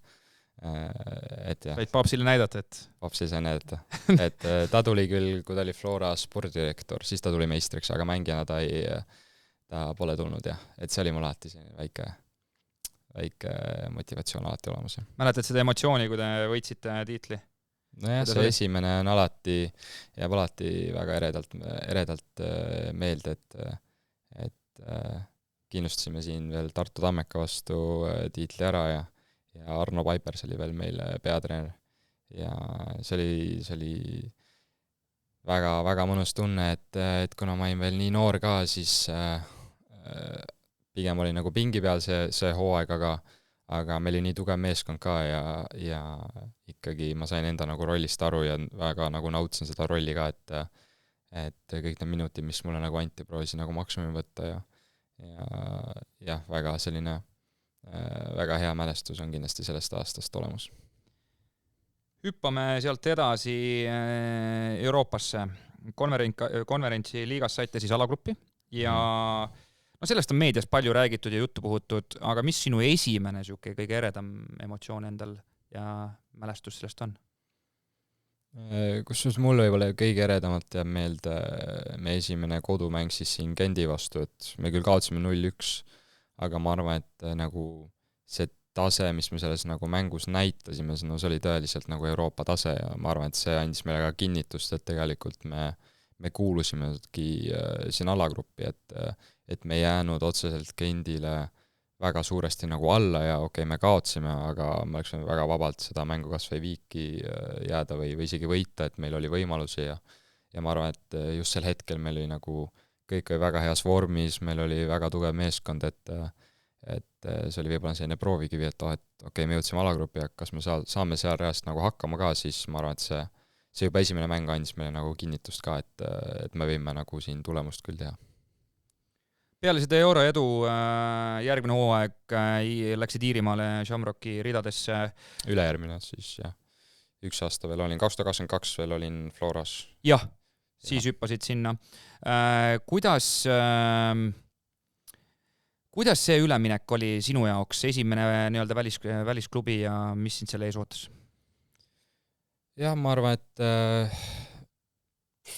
Said papsile näidata, et?
Papsile sai näidata. Et ta tuli küll, kui ta oli Flora spordidirektor, siis ta tuli meistriks, aga mängijana ta pole tulnud jah. Et see oli mul alati väike motivatsioon alati olemas.
Mäletad seda emotsiooni, kui te võitsite tiitli?
Nojah, see esimene on jääb alati väga eredalt meelde, et kindlustasime siin veel Tartu Tammeka vastu tiitli ära ja Arno Paipers oli veel meil peatreener ja see oli väga mõnus tunne, et kuna ma olin veel nii noor ka, siis pigem oli nagu pingi peal see hooaeg, aga meil oli nii tugev meeskond ka ja ikkagi ma sain enda nagu rollist aru ja väga nagu nautisin seda rolli ka, et kõik need minutid, mis mulle nagu anti, proovisin nagu maksimumi võtta ja jah, väga selline väga hea mälestus on kindlasti sellest aastast olemas.
Hüppame sealt edasi Euroopasse. Konverentsi liigas saite siis alagruppi ja no sellest on meedias palju räägitud ja juttu puhutud, aga mis sinu esimene siuke kõige eredam emotsioon endal ja mälestus sellest on?
Kusjuures mul võib-olla kõige eredamalt jääb meelde me esimene kodumäng siis siin Gendi vastu, et me küll kaotasime 0-1, aga ma arvan, et nagu see tase, mis me selles nagu mängus näitasime, no see oli tõeliselt nagu Euroopa tase ja ma arvan, et see andis meile ka kinnitust, et tegelikult me kuulusimegi siin alagruppi, et me ei jäänud otseselt Gendile väga suuresti nagu alla ja okei, me kaotasime, aga me oleksime väga vabalt seda mängu kas või viiki jääda või isegi võita, et meil oli võimalusi ja ma arvan, et just sel hetkel meil oli nagu kõik oli väga heas vormis, meil oli väga tugev meeskond, et see oli võib-olla selline proovikivi, et okei, me jõudsime alagruppi ja kas me saame seal reaalselt nagu hakkama ka, siis ma arvan, et see juba esimene mäng andis meile nagu kinnitust ka, et me võime nagu siin tulemust küll teha.
Peale seda euro edu järgmine hooaeg läksid Iirimaale Shamrocki ridadesse.
Ülejärgmine siis, jah. Üks aasta veel olin, 2022 veel olin Floras.
Jah, siis hüppasid sinna. Kuidas see üleminek oli sinu jaoks, esimene nii-öelda välisklubi ja mis sind selle ees ootas?
Jah, ma arvan, et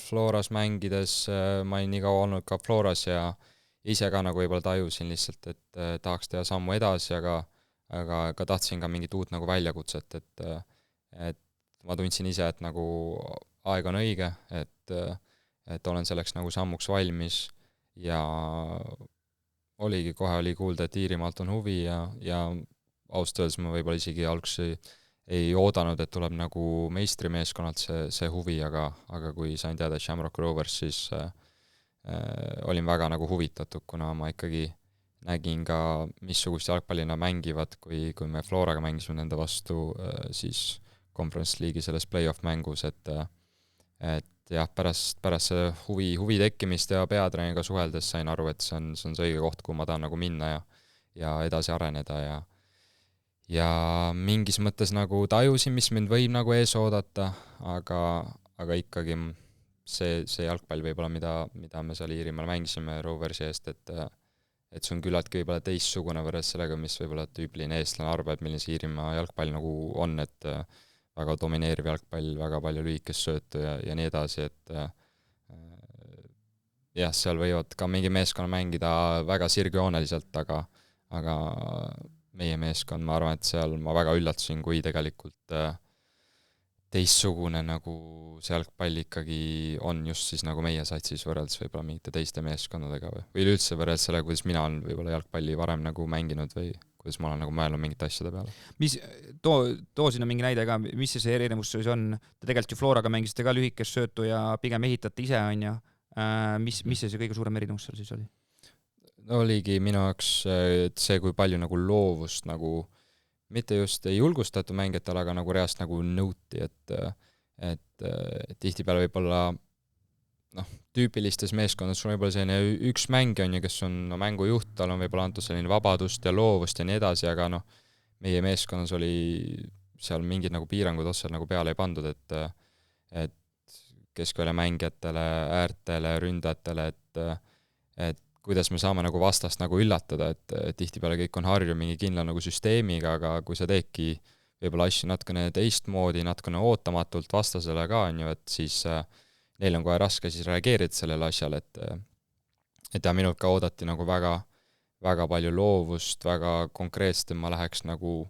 Floras mängides ma olin nii kaua olnud ka Floras ja ise ka nagu võib-olla tajusin lihtsalt, et tahaks teha sammu edasi, aga tahtsin ka mingit uut nagu väljakutset, et ma tundsin ise, et nagu aeg on õige, et olen selleks nagu sammuks valmis ja kohe oli kuulda, et Iirimaalt on huvi ja ausalt öeldes ma võib-olla isegi alguses ei oodanud, et tuleb nagu meistrimeeskonnalt see huvi, aga kui sain teada Shamrock Rovers, siis olin väga nagu huvitatud, kuna ma ikkagi nägin ka, missugust jalgpallina mängivad, kui me Floraga mängisime nende vastu siis Conference League'i selles play-off mängus, et jah, pärast see huvi tekkimist ja peatreeninga suheldes sain aru, et see on see õige koht, kuhu ma tahan nagu minna ja edasi areneda ja mingis mõttes nagu tajusin, mis mind võib nagu ees oodata, aga ikkagi see jalgpall võib-olla, mida me seal Iirimaal mängisime Roversi eest, et see on küllaltki võib-olla teistsugune võrreldes sellega, mis võib-olla tüüpiline eestlane arvab, milline see Iirimaa jalgpall nagu on, et väga domineeriv jalgpall, väga palju lühikest söötu ja nii edasi, et jah, seal võivad ka mingi meeskonna mängida väga sirgjooneliselt, aga meie meeskond, ma arvan, et seal ma väga üllatusin, kui tegelikult teistsugune nagu see jalgpall ikkagi on just siis nagu meie satsis võrreldes võib-olla mingite teiste meeskondadega või üleüldse võrreldes selle, kuidas mina olen võib-olla jalgpalli varem nagu mänginud või kuidas ma olen nagu mõelnud mingite asjade peale.
Too sinna mingi näide ka, mis see erinevus siis on? Te tegelikult ju Floraga mängisite ka lühikest söötu ja pigem ehitate ise, on ju. Mis see kõige suurem erinevus seal siis oli?
Oligi minu jaoks see, kui palju nagu loovust nagu mitte just ei julgustatud mängijatel, aga nagu reaalselt nagu nõuti, et tihtipeale võib-olla tüüpilistes meeskondades sul võib-olla selline üks mängija on ju, kes on mängujuht, tal on võib-olla antud selline vabadust ja loovust ja nii edasi, aga meie meeskonnas oli seal mingid nagu piirangud otseselt nagu peale ei pandud, et keskvälja mängijatele, äärtele, ründajatele, et kuidas me saame nagu vastast nagu üllatada, et tihtipeale kõik on harju mingi kindla nagu süsteemiga, aga kui sa teedki võib-olla asju natukene teistmoodi, natukene ootamatult vastasele ka, on ju, et siis neil on kohe raske siis reageerida sellele asjale, et ja minult ka oodati nagu väga, väga palju loovust, väga konkreetselt, ma läheks nagu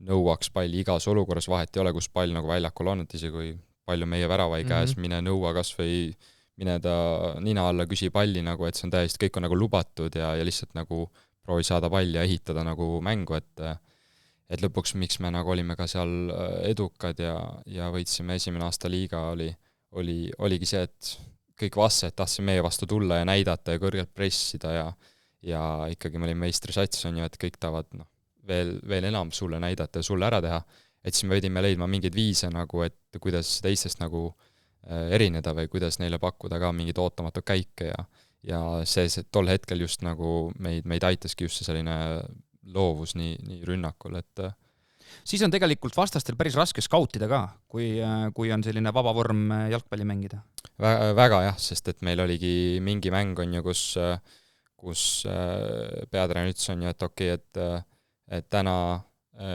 nõuaks palli igas olukorras, vahet ei ole, kus pall nagu väljakul on, et isegi kui palju meie väravai käes, mine nõua kas või mine ta nina alla, küsi palli nagu, et see on täiesti, kõik on nagu lubatud ja lihtsalt nagu proovi saada palli ja ehitada nagu mängu, et lõpuks miks me nagu olime ka seal edukad ja võitsime esimene aasta liiga oligi see, et kõik vastased tahtsid meie vastu tulla ja näidata ja kõrgelt pressida ja ikkagi me olime meistrisats, on ju, et kõik tahavad veel enam sulle näidata ja sulle ära teha, et siis me pidime leidma mingeid viise nagu, et kuidas teistest nagu erineda või kuidas neile pakkuda ka mingeid ootamatuid käike ja see tol hetkel just nagu meid aitaski just see selline loovus nii rünnakul, et
siis on tegelikult vastastel päris raske skautida ka, kui on selline vaba vorm jalgpalli mängida.
Väga jah, sest et meil oligi mingi mäng on ju, kus peatreener ütles on ju, et okei, et täna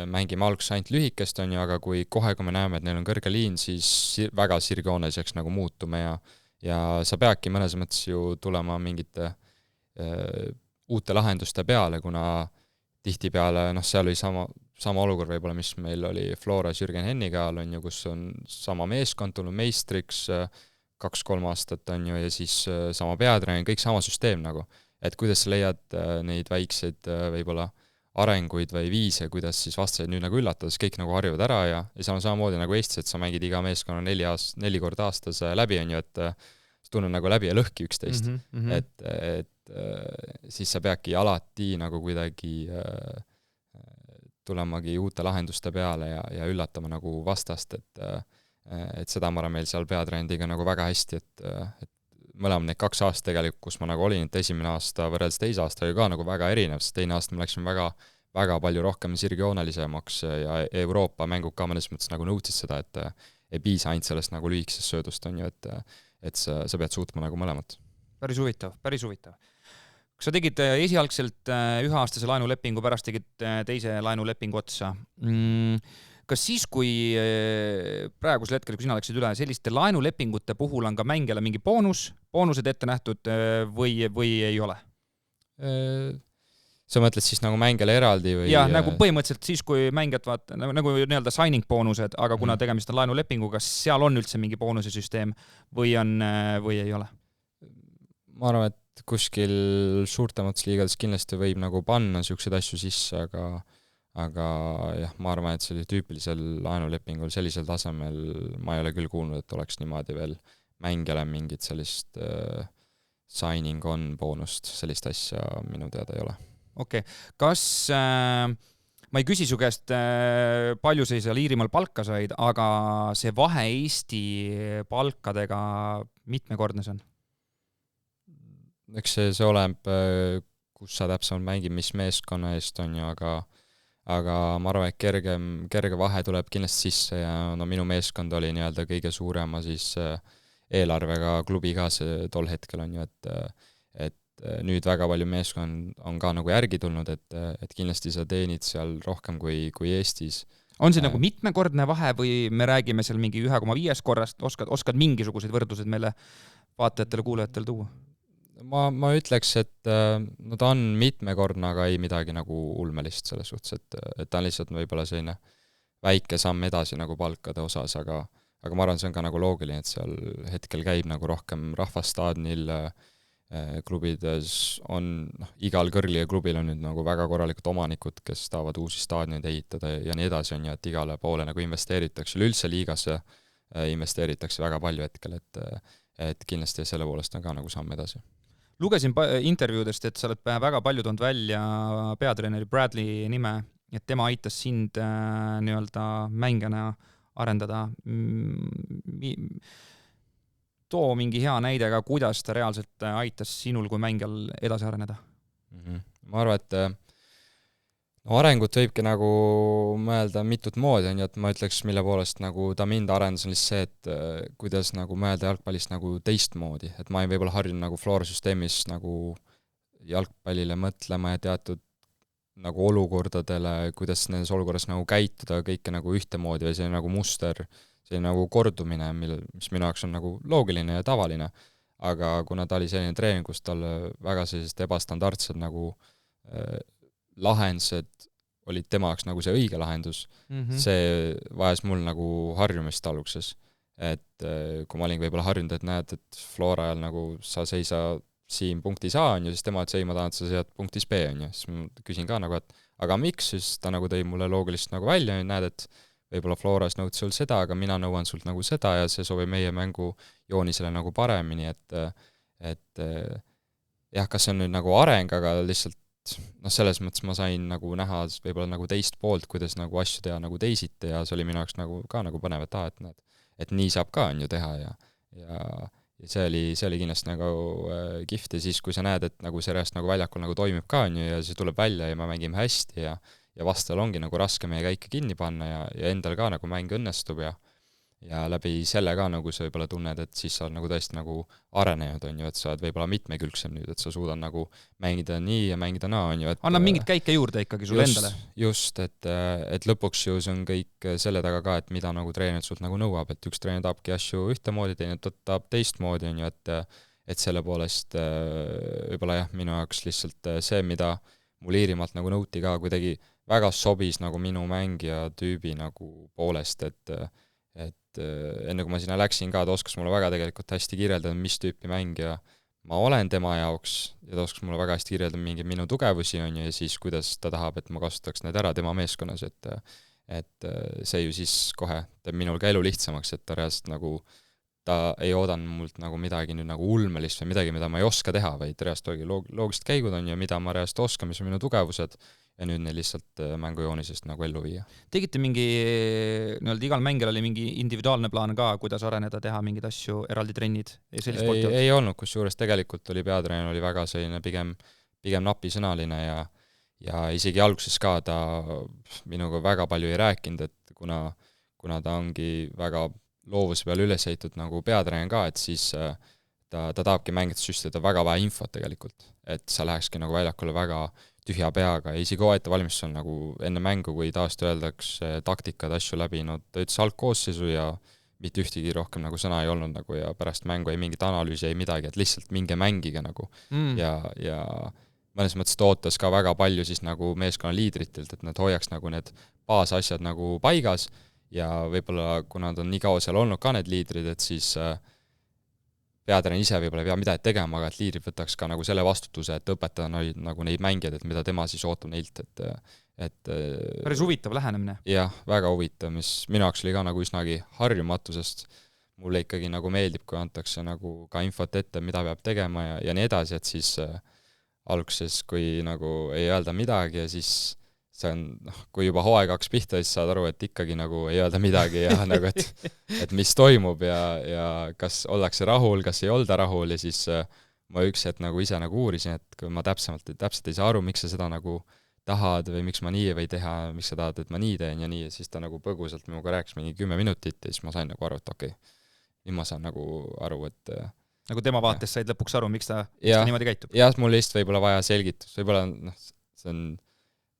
mängime alguses ainult lühikest on ju, aga kui me näeme, et neil on kõrge liin, siis väga sirgjooneliseks nagu muutume ja sa peadki mõnes mõttes ju tulema mingite uute lahenduste peale, kuna tihtipeale, seal oli sama olukord võib-olla, mis meil oli Floras Jürgen Henniga on ju, kus on sama meeskond tulnud meistriks 2-3 aastat on ju, ja siis sama peatreener, kõik sama süsteem nagu. Et kuidas sa leiad neid väikseid võib-olla arenguid või viise, kuidas siis vastaseid nüüd nagu üllatada, siis kõik nagu harjuvad ära ja seal on samamoodi nagu Eestis, et sa mängid iga meeskonna 4 korda aastas läbi on ju, et sa tunned nagu läbi ja lõhki üksteist. Et siis sa peadki alati nagu kuidagi tulemagi uute lahenduste peale ja üllatama nagu vastast, et seda ma arvan meil seal peatrendiga nagu väga hästi, et mõlemad need 2 aastat tegelikult, kus ma nagu olin, et esimene aasta võrreldes teise aasta oli ka nagu väga erinev, sest teine aasta me läksime väga palju rohkem sirgjoonelisemaks ja Euroopa mängud ka mõnes mõttes nagu nõudsid seda, et ei piisa ainult sellest nagu lühikesest söödust on ju, et sa pead suutma nagu mõlemat.
Päris huvitav. Kas sa tegid esialgselt 1-aastase laenulepingu, pärast tegid teise laenulepingu otsa? Kas siis, kui praegusel hetkel, kui sina läksid üle, selliste laenulepingute puhul on ka mängijale mingi boonused ette nähtud või ei ole?
Sa mõtled siis nagu mängijale eraldi või?
Jah, nagu põhimõtteliselt siis, kui mängijad nagu nii-öelda signing boonused, aga kuna tegemist on laenulepinguga, kas seal on üldse mingi boonuse süsteem või ei ole?
Ma arvan, et kuskil suurtemates liigades kindlasti võib nagu panna siukseid asju sisse, aga jah, ma arvan, et sellisel tüüpilisel laenulepingul sellisel tasemel ma ei ole küll kuulnud, et oleks niimoodi veel mängijale mingit sellist signing on boonust, sellist asja minu teada ei ole.
Okei. Kas, ma ei küsi su käest, palju sa seal Iirimaal palka said, aga see vahe Eesti palkadega mitmekordne see on?
Eks see oleneb, kus sa täpsemalt mängid, mis meeskonna eest on ju, aga ma arvan, et kerge vahe tuleb kindlasti sisse ja no minu meeskond oli nii-öelda kõige suurema siis eelarvega klubi ka see tol hetkel on ju, et nüüd väga palju meeskond on ka nagu järgi tulnud, et kindlasti sa teenid seal rohkem kui Eestis.
On see nagu mitmekordne vahe või me räägime seal mingi 1,5 korrast, oskad mingisuguseid võrdluseid meile vaatajatele, kuulajatele tuua?
Ma ütleks, et no ta on mitmekordne, aga ei midagi nagu ulmelist selles suhtes, et ta on lihtsalt võib-olla selline väike samm edasi nagu palkade osas, aga ma arvan, see on ka nagu loogiline, et seal hetkel käib nagu rohkem rahvastaadnil klubides on, igal kõrgliga klubil on nüüd nagu väga korralikud omanikud, kes tahavad uusi staadioneid ehitada ja nii edasi on ju, et igale poole nagu investeeritakse, üleüldse liigasse investeeritakse väga palju hetkel, et kindlasti selle poolest on ka nagu samm edasi.
Lugesin intervjuudest, et sa oled väga palju toonud välja peatreeneri Bradley nime, et tema aitas sind nii-öelda mängijana arendada. Too mingi hea näide ka, kuidas ta reaalselt aitas sinul kui mängijal edasi areneda?
Ma arvan, et arengut võibki nagu mõelda mitut moodi, on ju, et ma ütleks, mille poolest nagu ta mind arendas on lihtsalt see, et kuidas nagu mõelda jalgpallist nagu teistmoodi, et ma ei võib-olla harjunud nagu Flora süsteemis nagu jalgpallile mõtlema ja teatud nagu olukordadele, kuidas nendes olukorras nagu käituda kõike nagu ühtemoodi või see nagu muster, see nagu kordumine, mis minu jaoks on nagu loogiline ja tavaline, aga kuna ta oli selline treening, kus tal väga sellised ebastandardsed nagu lahendused olid tema jaoks nagu see õige lahendus, see vajas mul nagu harjumist alguses. Et kui ma olin võib-olla harjunud, et näed, et Flora ajal nagu sa seisa siin punktis A on ju, siis tema, et see ma tahan, et sa sead punktis B on ju, siis ma küsin ka nagu, et aga miks, siis ta nagu tõi mulle loogiliselt nagu välja ja näed, et võib-olla Floras nõud sul seda, aga mina nõuan sult nagu seda ja see sobib meie mängu joonisele nagu paremini, et jah, kas see on nüüd nagu areng, aga lihtsalt selles mõttes ma sain nagu näha võib-olla nagu teist poolt, kuidas nagu asju teha nagu teisiti ja see oli minu jaoks nagu ka nagu põnev, et et näed, et nii saab ka, on ju, teha ja see oli kindlasti nagu kihvt ja siis, kui sa näed, et nagu see reast nagu väljakul nagu toimib ka, on ju, ja see tuleb välja ja me mängime hästi ja vastal ongi nagu raske meie käike kinni panna ja endal ka nagu mäng õnnestub ja läbi selle ka nagu sa võib-olla tunned, et siis sa oled nagu tõesti nagu arenenud, on ju, et sa oled võib-olla mitmekülgsem nüüd, et sa suudad nagu mängida nii ja mängida naa, on ju, et
annab mingit käike juurde ikkagi sulle endale.
Just, et lõpuks ju see on kõik selle taga ka, et mida nagu treener sult nagu nõuab, et üks treener tahabki asju ühtemoodi, teine tahab teistmoodi, on ju, et selle poolest võib-olla jah, minu jaoks lihtsalt see, mida mul Iirimaalt nagu nõuti ka, kuidagi väga sobis nagu minu mängija tüübi nagu poolest, et enne kui ma sinna läksin ka, ta oskas mulle väga tegelikult hästi kirjeldada, mis tüüpi mängija ma olen tema jaoks ja ta oskas mulle väga hästi kirjeldada mingeid minu tugevusi, on ju, ja siis kuidas ta tahab, et ma kasutaks need ära tema meeskonnas, et see ju siis kohe teeb minul ka elu lihtsamaks, et ta reaalselt nagu ta ei oodanud mult nagu midagi nüüd nagu ulmelist või midagi, mida ma ei oska teha, vaid reaalselt oligi loogilised käigud, on ju, mida ma reaalselt oskan, mis on minu tugevused, ja nüüd neil lihtsalt mängujoonisest nagu ellu viia.
Tegite mingi, nii-öelda igal mängijal oli mingi individuaalne plaan ka, kuidas areneda, teha mingeid asju, eraldi trennid?
Ei olnud, kusjuures tegelikult oli peatreener oli väga selline pigem napisõnaline ja isegi alguses ka ta minuga väga palju ei rääkinud, et kuna ta ongi väga loovuse peal üles ehitatud nagu peatreener ka, et siis ta tahabki mängida süstleda väga vähe infot tegelikult, et sa lähekski nagu väljakule väga tühja peaga ja isegi oeta valmistus on nagu enne mängu, kui taasti öeldakse taktikad, asju läbi, no ta ütles algkoosseisu ja mitte ühtegi rohkem nagu sõna ei olnud nagu ja pärast mängu ei mingit analüüsi, ei midagi, et lihtsalt minge mängige nagu ja mõnes mõttes ta ootas ka väga palju siis nagu meeskonna liidritelt, et nad hoiaks nagu need baasasjad nagu paigas ja võib-olla kuna nad on nii kaua seal olnud ka need liidrid, et siis peatreener ise võib-olla ei pea midagi tegema, aga et liidrid võtaks ka nagu selle vastutuse, et õpetada nagu neid mängijaid, et mida tema siis ootab neilt, et
päris huvitav lähenemine.
Jah, väga huvitav, mis minu jaoks oli ka nagu üsnagi harjumatu, sest mulle ikkagi nagu meeldib, kui antakse nagu ka infot ette, mida peab tegema ja nii edasi, et siis alguses, kui nagu ei öelda midagi ja siis see on, kui juba hooaeg hakkas pihta, siis saad aru, et ikkagi nagu ei öelda midagi ja nagu, et mis toimub ja kas ollakse rahul, kas ei olda rahul ja siis ma üks hetk nagu ise nagu uurisin, et kui ma täpselt ei saa aru, miks sa seda nagu tahad või miks ma nii või teha, miks sa tahad, et ma nii teen ja nii, ja siis ta nagu põgusalt minuga rääkis mingi 10 minutit ja siis ma sain nagu aru, et okei, nüüd ma saan nagu aru, et
nagu tema vaates said lõpuks aru, miks ta niimoodi käitub.
Jah, mul lihtsalt võib-olla vaja selgitust, võib-olla see on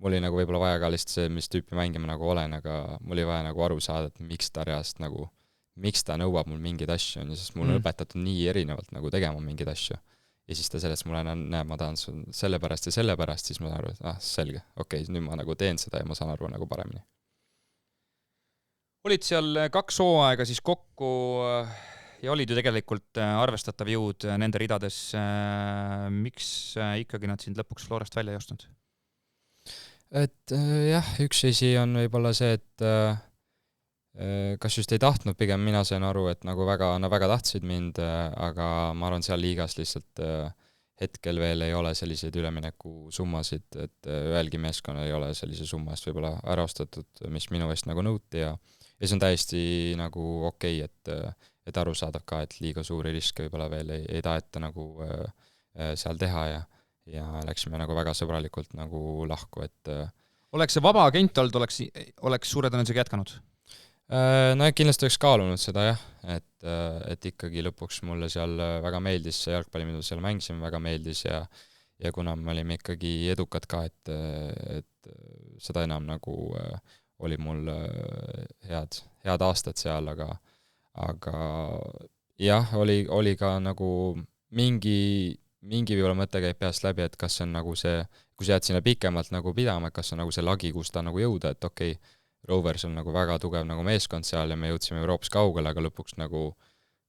mul oli nagu võib-olla vaja ka lihtsalt see, mis tüüpi mängima nagu olen, aga mul oli vaja nagu aru saada, et miks ta reast nagu, miks ta nõuab mul mingeid asju, on ju, sest mul on õpetatud nii erinevalt nagu tegema mingeid asju. Ja siis ta sellest mulle näeb, ma tahan sellepärast ja sellepärast, siis ma saan aru, et selge, okei, nüüd ma nagu teen seda ja ma saan aru nagu paremini.
Olid seal 2 hooaega siis kokku ja olid ju tegelikult arvestatav jõud nende ridades. Miks ikkagi nad sind lõpuks Florast välja ei ostnud?
Et jah, üks asi on võib-olla see, et kas just ei tahtnud, pigem mina sain aru, et nagu nad väga tahtsid mind, aga ma arvan, seal liigas lihtsalt hetkel veel ei ole selliseid ülemineku summasid, et ühelgi meeskonnal ei ole sellise summa eest võib-olla ära ostetud, mis minu eest nagu nõuti ja see on täiesti nagu okei, et aru saadab ka, et liiga suuri riske võib-olla veel ei taheta nagu seal teha ja läksime nagu väga sõbralikult nagu lahku, et
oleks see vaba agent olnud, oleks suure tõenäosusega jätkanud?
No kindlasti oleks kaalunud seda jah, et ikkagi lõpuks mulle seal väga meeldis see jalgpalli, mida seal mängisime, väga meeldis ja kuna me olime ikkagi edukad ka, et seda enam nagu oli mul head aastad seal, aga jah, oli ka nagu mingi võib-olla mõte käib peast läbi, et kas see on nagu see, kui sa jääd sinna pikemalt nagu pidama, et kas on nagu see lagi, kus ta nagu jõuda, et okei, Rovers on nagu väga tugev nagu meeskond seal ja me jõudsime Euroopas kaugele, aga lõpuks nagu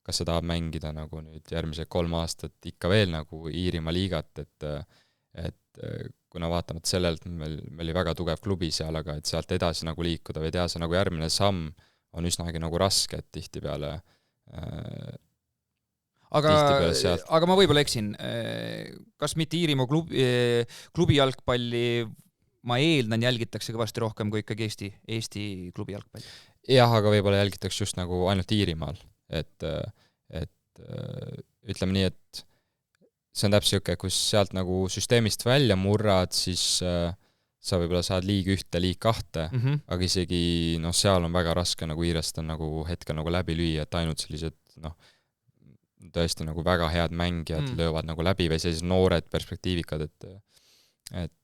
kas sa tahad mängida nagu nüüd järgmised 3 aastat ikka veel nagu Iirimaa liigat, et kuna vaatamata sellelt meil oli väga tugev klubi seal, aga et sealt edasi nagu liikuda või teha see nagu järgmine samm on üsnagi nagu raske, et tihtipeale tihtipeale sealt.
Aga ma võib-olla eksin. Kas mitte Iirimaa klubi jalgpalli, ma eeldan, jälgitakse kõvasti rohkem kui ikkagi Eesti klubi jalgpalli?
Jah, aga võib-olla jälgitakse just nagu ainult Iirimaal. Et ütleme nii, et see on täpselt siuke, kus sealt nagu süsteemist välja murrad, siis sa võib-olla saad liig 1, liig 2, aga isegi seal on väga raske nagu Iirest on nagu hetkel nagu läbi lüüa, et ainult sellised tõesti nagu väga head mängijad löövad nagu läbi või sellised noored perspektiivikad, et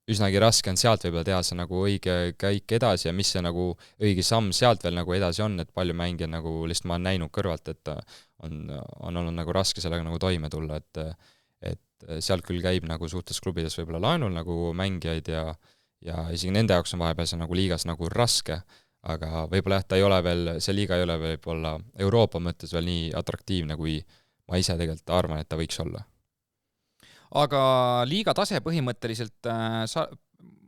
üsnagi raske on sealt võib-olla teha see nagu õige käik edasi ja mis see nagu õige samm sealt veel nagu edasi on, et palju mängijad nagu lihtsalt ma olen näinud kõrvalt, et on olnud nagu raske sellega nagu toime tulla, et sealt küll käib nagu suurtes klubides võib-olla laenul nagu mängijaid ja isegi nende jaoks on vahepeal see nagu liigas nagu raske, aga võib-olla ta ei ole veel, see liiga ei ole võib-olla Euroopa mõttes veel nii atraktiivne, kui ma ise tegelikult arvan, et ta võiks olla.
Aga liiga tase põhimõtteliselt,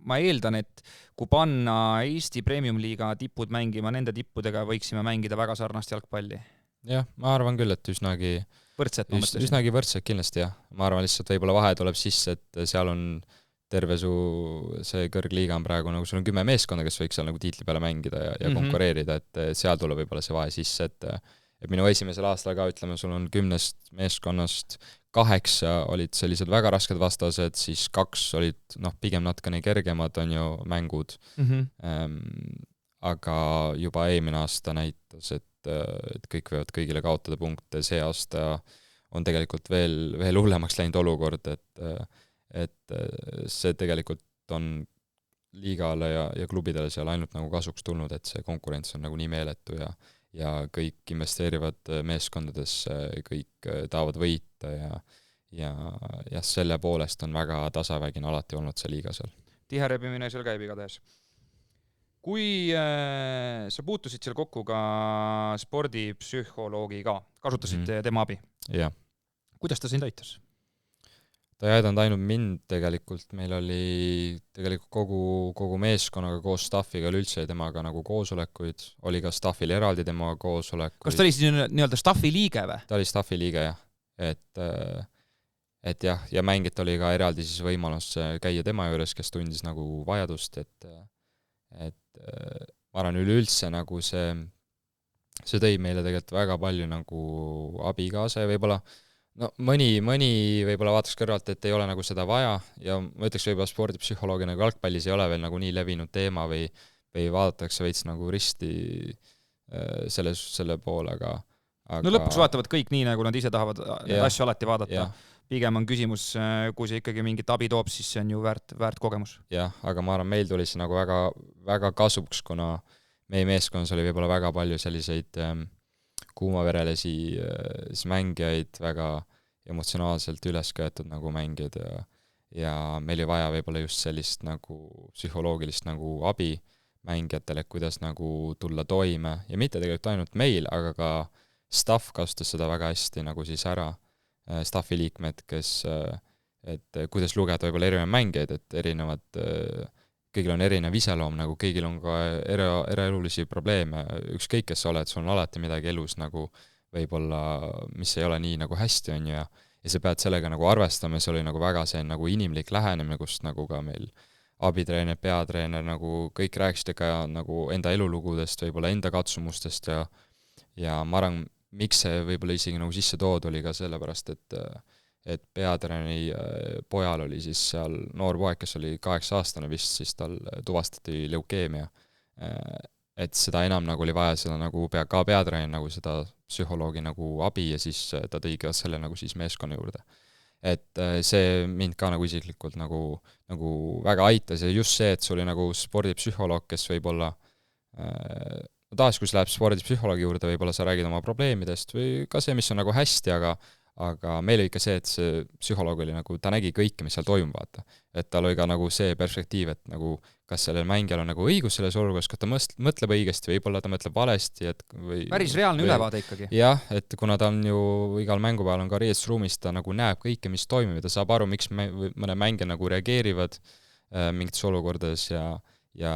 ma eeldan, et kui panna Eesti Premium-liiga tipud mängima, nende tippudega võiksime mängida väga sarnast jalgpalli.
Jah, ma arvan küll, et üsnagi võrdset kindlasti jah. Ma arvan lihtsalt võib-olla vahe tuleb sisse, et seal on terve see kõrgliiga on praegu nagu sul on 10 meeskonda, kes võiks seal nagu tiitli peale mängida ja konkureerida, et seal tuleb võib-olla see vahe sisse, et minu esimesel aastal ka, ütleme, sul on 10 meeskonnast 8 olid sellised väga rasked vastased, siis 2 olid pigem natukene kergemad on ju mängud, aga juba eelmine aasta näitas, et kõik võivad kõigile kaotada punkte, see aasta on tegelikult veel hullemaks läinud olukord, et see tegelikult on liigale ja klubidele seal ainult nagu kasuks tulnud, et see konkurents on nagu nii meeletu ja kõik investeerivad meeskondadesse, kõik tahavad võita ja selle poolest on väga tasavägine alati olnud see liiga seal.
Tihe rebimine seal käib igatahes. Kui sa puutusid seal kokku ka spordipsühholoogiga, kasutasid tema abi?
Jah.
Kuidas ta sind aitas?
Ta ei aidanud ainult mind tegelikult, meil oli tegelikult kogu meeskonnaga koos staffiga üldse temaga nagu koosolekuid, oli ka staffil eraldi temaga koosolekuid.
Kas ta oli siis nii-öelda staffi liige või?
Ta oli staffi liige, jah. Et jah, ja mängit oli ka eraldi siis võimalus käia tema juures, kes tundis nagu vajadust, et ma arvan üleüldse nagu see tõi meile tegelikult väga palju nagu abi kaasa ja võib-olla mõni võib-olla vaataks kõrvalt, et ei ole nagu seda vaja ja ma ütleks võib-olla spordipsühholoogia nagu jalgpallis ei ole veel nagu nii levinud teema või vaadatakse veits nagu risti selle poole, aga
no lõpuks vaatavad kõik nii, nagu nad ise tahavad neid asju alati vaadata. Pigem on küsimus, kui see ikkagi mingit abi toob, siis see on ju väärt kogemus.
Jah, aga ma arvan, meil tuli see nagu väga, väga kasuks, kuna meie meeskonnas oli võib-olla väga palju selliseid kuumaverelisi mängijaid, väga emotsionaalselt üles köetud nagu mängijad ja meil oli vaja võib-olla just sellist nagu psühholoogilist nagu abi mängijatele, kuidas nagu tulla toime ja mitte tegelikult ainult meil, aga ka staff kasutas seda väga hästi nagu siis ära, staffi liikmed, et kuidas lugeda võib-olla erinevaid mängijaid, et kõigil on erinev iseloom, nagu kõigil on ka eraelulisi probleeme, ükskõik kes sa oled, sul on alati midagi elus nagu võib-olla, mis ei ole nii nagu hästi on ja sa pead sellega nagu arvestama, see oli nagu väga see nagu inimlik lähenemine, kus nagu ka meil abitreener, peatreener, nagu kõik rääkisid ka nagu enda elulugudest, võib-olla enda katsumustest ja ma arvan, miks see võib-olla isegi nagu sisse tood oli ka sellepärast, et peatreeneri pojal oli siis seal noor poeg, kes oli 8-aastane vist, siis tal tuvastati leukeemia. Et seda enam nagu oli vaja seda nagu ka peatreener nagu seda psühholoogi nagu abi ja siis ta tõi ka selle nagu siis meeskonna juurde. Et see mind ka nagu isiklikult nagu väga aitas ja just see, et see oli nagu spordipsühholoog, kes võib-olla taas, kui sa läheb spordipsühholoogi juurde, võib-olla sa räägid oma probleemidest või ka see, mis on nagu hästi, aga meil oli ikka see, et see psühholoog oli nagu, ta nägi kõike, mis seal toimub, vaata. Et tal oli ka nagu see perspektiiv, et nagu kas sellel mängijal on nagu õigus selles olukorras, kas ta mõtleb õigesti, võib-olla ta mõtleb valesti,
päris reaalne ülevaade ikkagi.
Jah, et kuna ta on ju igal mängupäeval on ka riietusruumis, ta nagu näeb kõike, mis toimub ja ta saab aru, miks mõne mängija nagu reageerivad mingites olukordades ja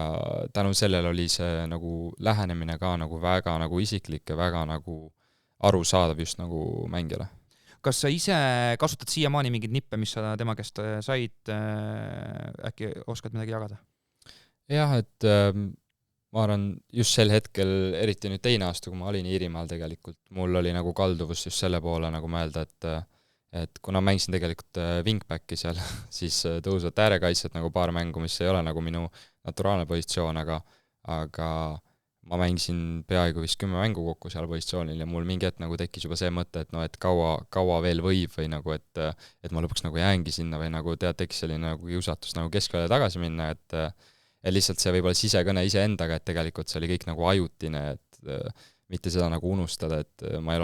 tänu sellele oli see nagu lähenemine ka nagu väga nagu isiklik ja väga nagu arusaadav just nagu mängijale.
Kas sa ise kasutad siiamaani mingeid nippe, mis sa tema käest said, äkki oskad midagi jagada?
Jah, et ma arvan, just sel hetkel, eriti nüüd teine aasta, kui ma olin Iirimaal tegelikult, mul oli nagu kalduvus just selle poole nagu mõelda, et kuna mängisin tegelikult wingbacki seal, siis tõusvad äärekaitsjad nagu paar mängu, mis ei ole nagu minu naturaalne positsioon, aga ma mängisin peaaegu vist 10 mängu kokku seal positsioonil ja mul mingi hetk nagu tekkis juba see mõte, et no, et kaua veel võib või nagu, et ma lõpuks nagu jäängi sinna või nagu tekkis selline nagu kiusatus nagu keskvälja tagasi minna, et lihtsalt see võib-olla sisekõne iseendaga, et tegelikult see oli kõik nagu ajutine, et mitte seda nagu unustada, et ma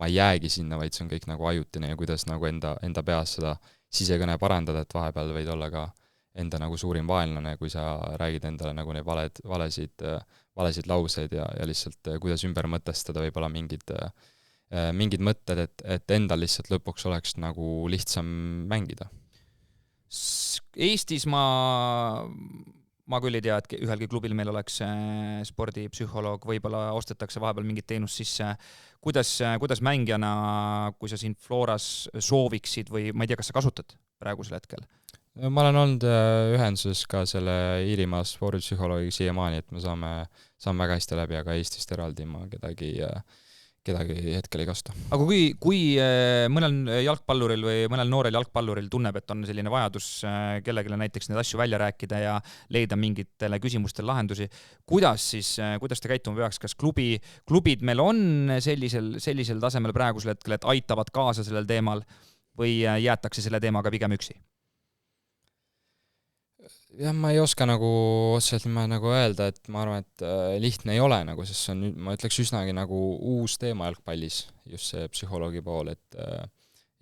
ei jäägi sinna, vaid see on kõik nagu ajutine ja kuidas nagu enda peas seda sisekõne parandada, et vahepeal võid olla ka enda nagu suurim vaenlane, kui sa räägid endale nagu neid valesid lauseid ja lihtsalt kuidas ümber mõtestada võib-olla mingid mõtted, et endal lihtsalt lõpuks oleks nagu lihtsam mängida.
Eestis ma küll ei tea, et ühelgi klubil meil oleks spordipsühholoog, võib-olla ostetakse vahepeal mingit teenust sisse. Kuidas mängijana, kui sa siin Floras sooviksid või ma ei tea, kas sa kasutad praegusel hetkel?
Ma olen olnud ühenduses ka selle Iirimaa spordipsühholoogiga siiamaani, et me saame väga hästi läbi, aga Eestist eraldi ma kedagi hetkel ei kasuta.
Aga kui mõnel jalgpalluril või mõnel noorel jalgpalluril tunneb, et on selline vajadus kellegile näiteks neid asju välja rääkida ja leida mingitele küsimustele lahendusi, kuidas ta käituma peaks? Kas klubid meil on sellisel tasemel praegusel hetkel, et aitavad kaasa sellel teemal või jäetakse selle teemaga pigem üksi?
Jah, ma ei oska nagu otseselt nagu öelda, et ma arvan, et lihtne ei ole nagu, sest see on, ma ütleks, üsnagi nagu uus teema jalgpallis, just see psühholoogi pool, et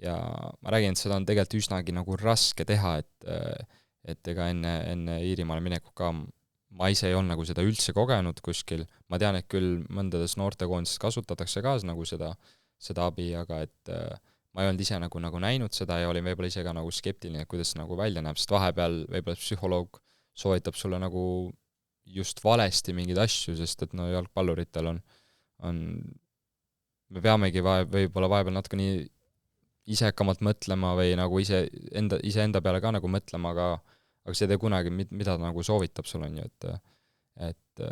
ja ma räägin, et seda on tegelikult üsnagi nagu raske teha, et ega enne Iirimaale mineku ka ma ise ei olnud nagu seda üldse kogenud kuskil, ma tean, et küll mõndades noortekoondistes kasutatakse ka nagu seda abi, aga et ma ei olnud ise nagu näinud seda ja olin võib-olla ise ka nagu skeptiline, et kuidas see nagu välja näeb, sest vahepeal võib-olla psühholoog soovitab sulle nagu just valesti mingeid asju, sest et no jalgpalluritel on me peamegi võib-olla vahepeal natuke nii isekamalt mõtlema või nagu iseenda peale ka nagu mõtlema, aga see ei tee kunagi, mida ta nagu soovitab sul on ju, et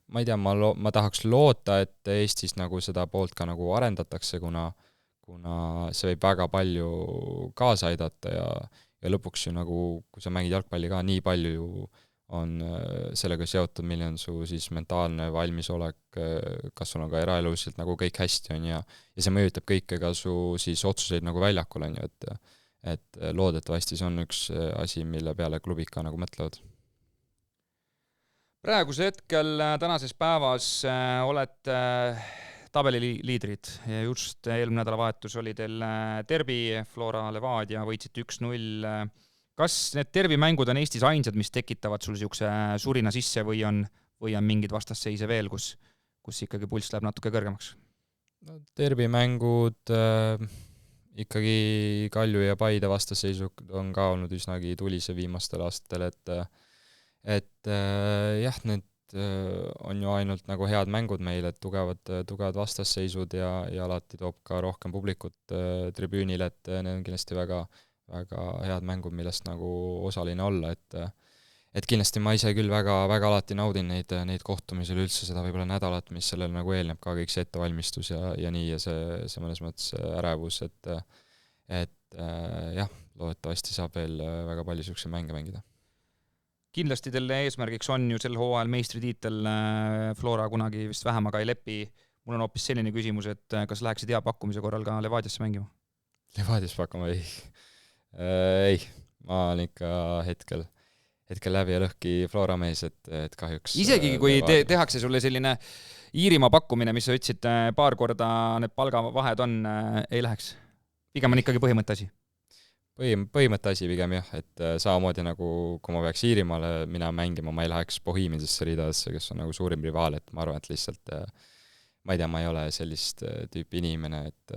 ma ei tea, ma tahaks loota, et Eestis nagu seda poolt ka nagu arendatakse, kuna see võib väga palju kaasa aidata ja lõpuks ju nagu, kui sa mängid jalgpalli ka, nii palju ju on sellega seotud, milline on su siis mentaalne valmisolek, kas sul on ka eraeluliselt nagu kõik hästi on ja see mõjutab kõike ka su siis otsuseid nagu väljakul on ju, et loodetavasti see on üks asi, mille peale klubid ka nagu mõtlevad.
Praeguse hetkel tänases päevas olete tabeliliidrid ja just eelmine nädalavahetus oli teil derbi Flora Levadia, võitsite 1-0. Kas need derbimängud on Eestis ainsad, mis tekitavad sul siukse surina sisse või on mingid vastasseise veel, kus ikkagi pulss läheb natuke kõrgemaks?
No, derbimängud ikkagi Kalju ja Paide vastasseisud on ka olnud üsnagi tulise viimastel aastatel, et jah, need on ju ainult nagu head mängud meil, et tugevad vastasseisud ja alati toob ka rohkem publikut tribüünile, et need on kindlasti väga, väga head mängud, millest nagu osaline olla, et kindlasti ma ise küll väga, väga alati naudin neid kohtumisi üldse seda võib-olla nädalat, mis sellel nagu eelneb ka kõik see ettevalmistus ja nii ja see mõnes mõttes ärevus, et jah, loodetavasti saab veel väga palju niisuguse mänge mängida.
Kindlasti teil eesmärgiks on ju sel hooajal meistritiitel, Flora kunagi vist vähemaga ei lepi. Mul on hoopis selline küsimus, et kas läheksid hea pakkumise korral ka Levadiasse mängima?
Levadiasse pakkuma ei. Ma olen ikka hetkel läbi ja lõhki Flora mees, et kahjuks... Isegi
kui tehakse sulle selline Iirimaa pakkumine, mis sa ütlesid paar korda, need palgavahed on, ei läheks? Pigem on ikkagi põhimõtte asi.
Põhimõtte asi pigem jah, et samamoodi nagu kui ma peaks Iirimaale minema mängima, ma ei läheks Bohemiansesse ridadesse, kes on nagu suurim rivaal, et ma arvan, et lihtsalt ma ei tea, ma ei ole sellist tüüpi inimene, et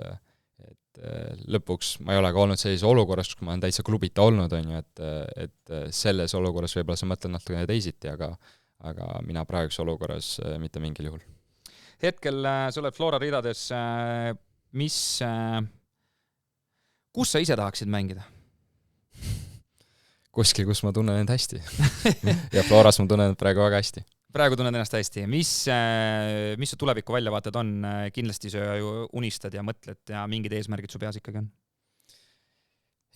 lõpuks ma ei ole ka olnud sellises olukorras, kus ma olen täitsa klubita olnud, on ju, et selles olukorras võib-olla sa mõtled natuke teisiti, aga mina praeguse olukorras mitte mingil juhul.
hetkel sa oled Flora ridades, kus sa ise tahaksid mängida?
Kuskil, kus ma tunnen end hästi. Ja Floras ma tunnen end praegu väga hästi.
Praegu tunned ennast hästi. Mis su tuleviku väljavaated on? Kindlasti sa ju unistad ja mõtled ja mingid eesmärgid su peas ikkagi on?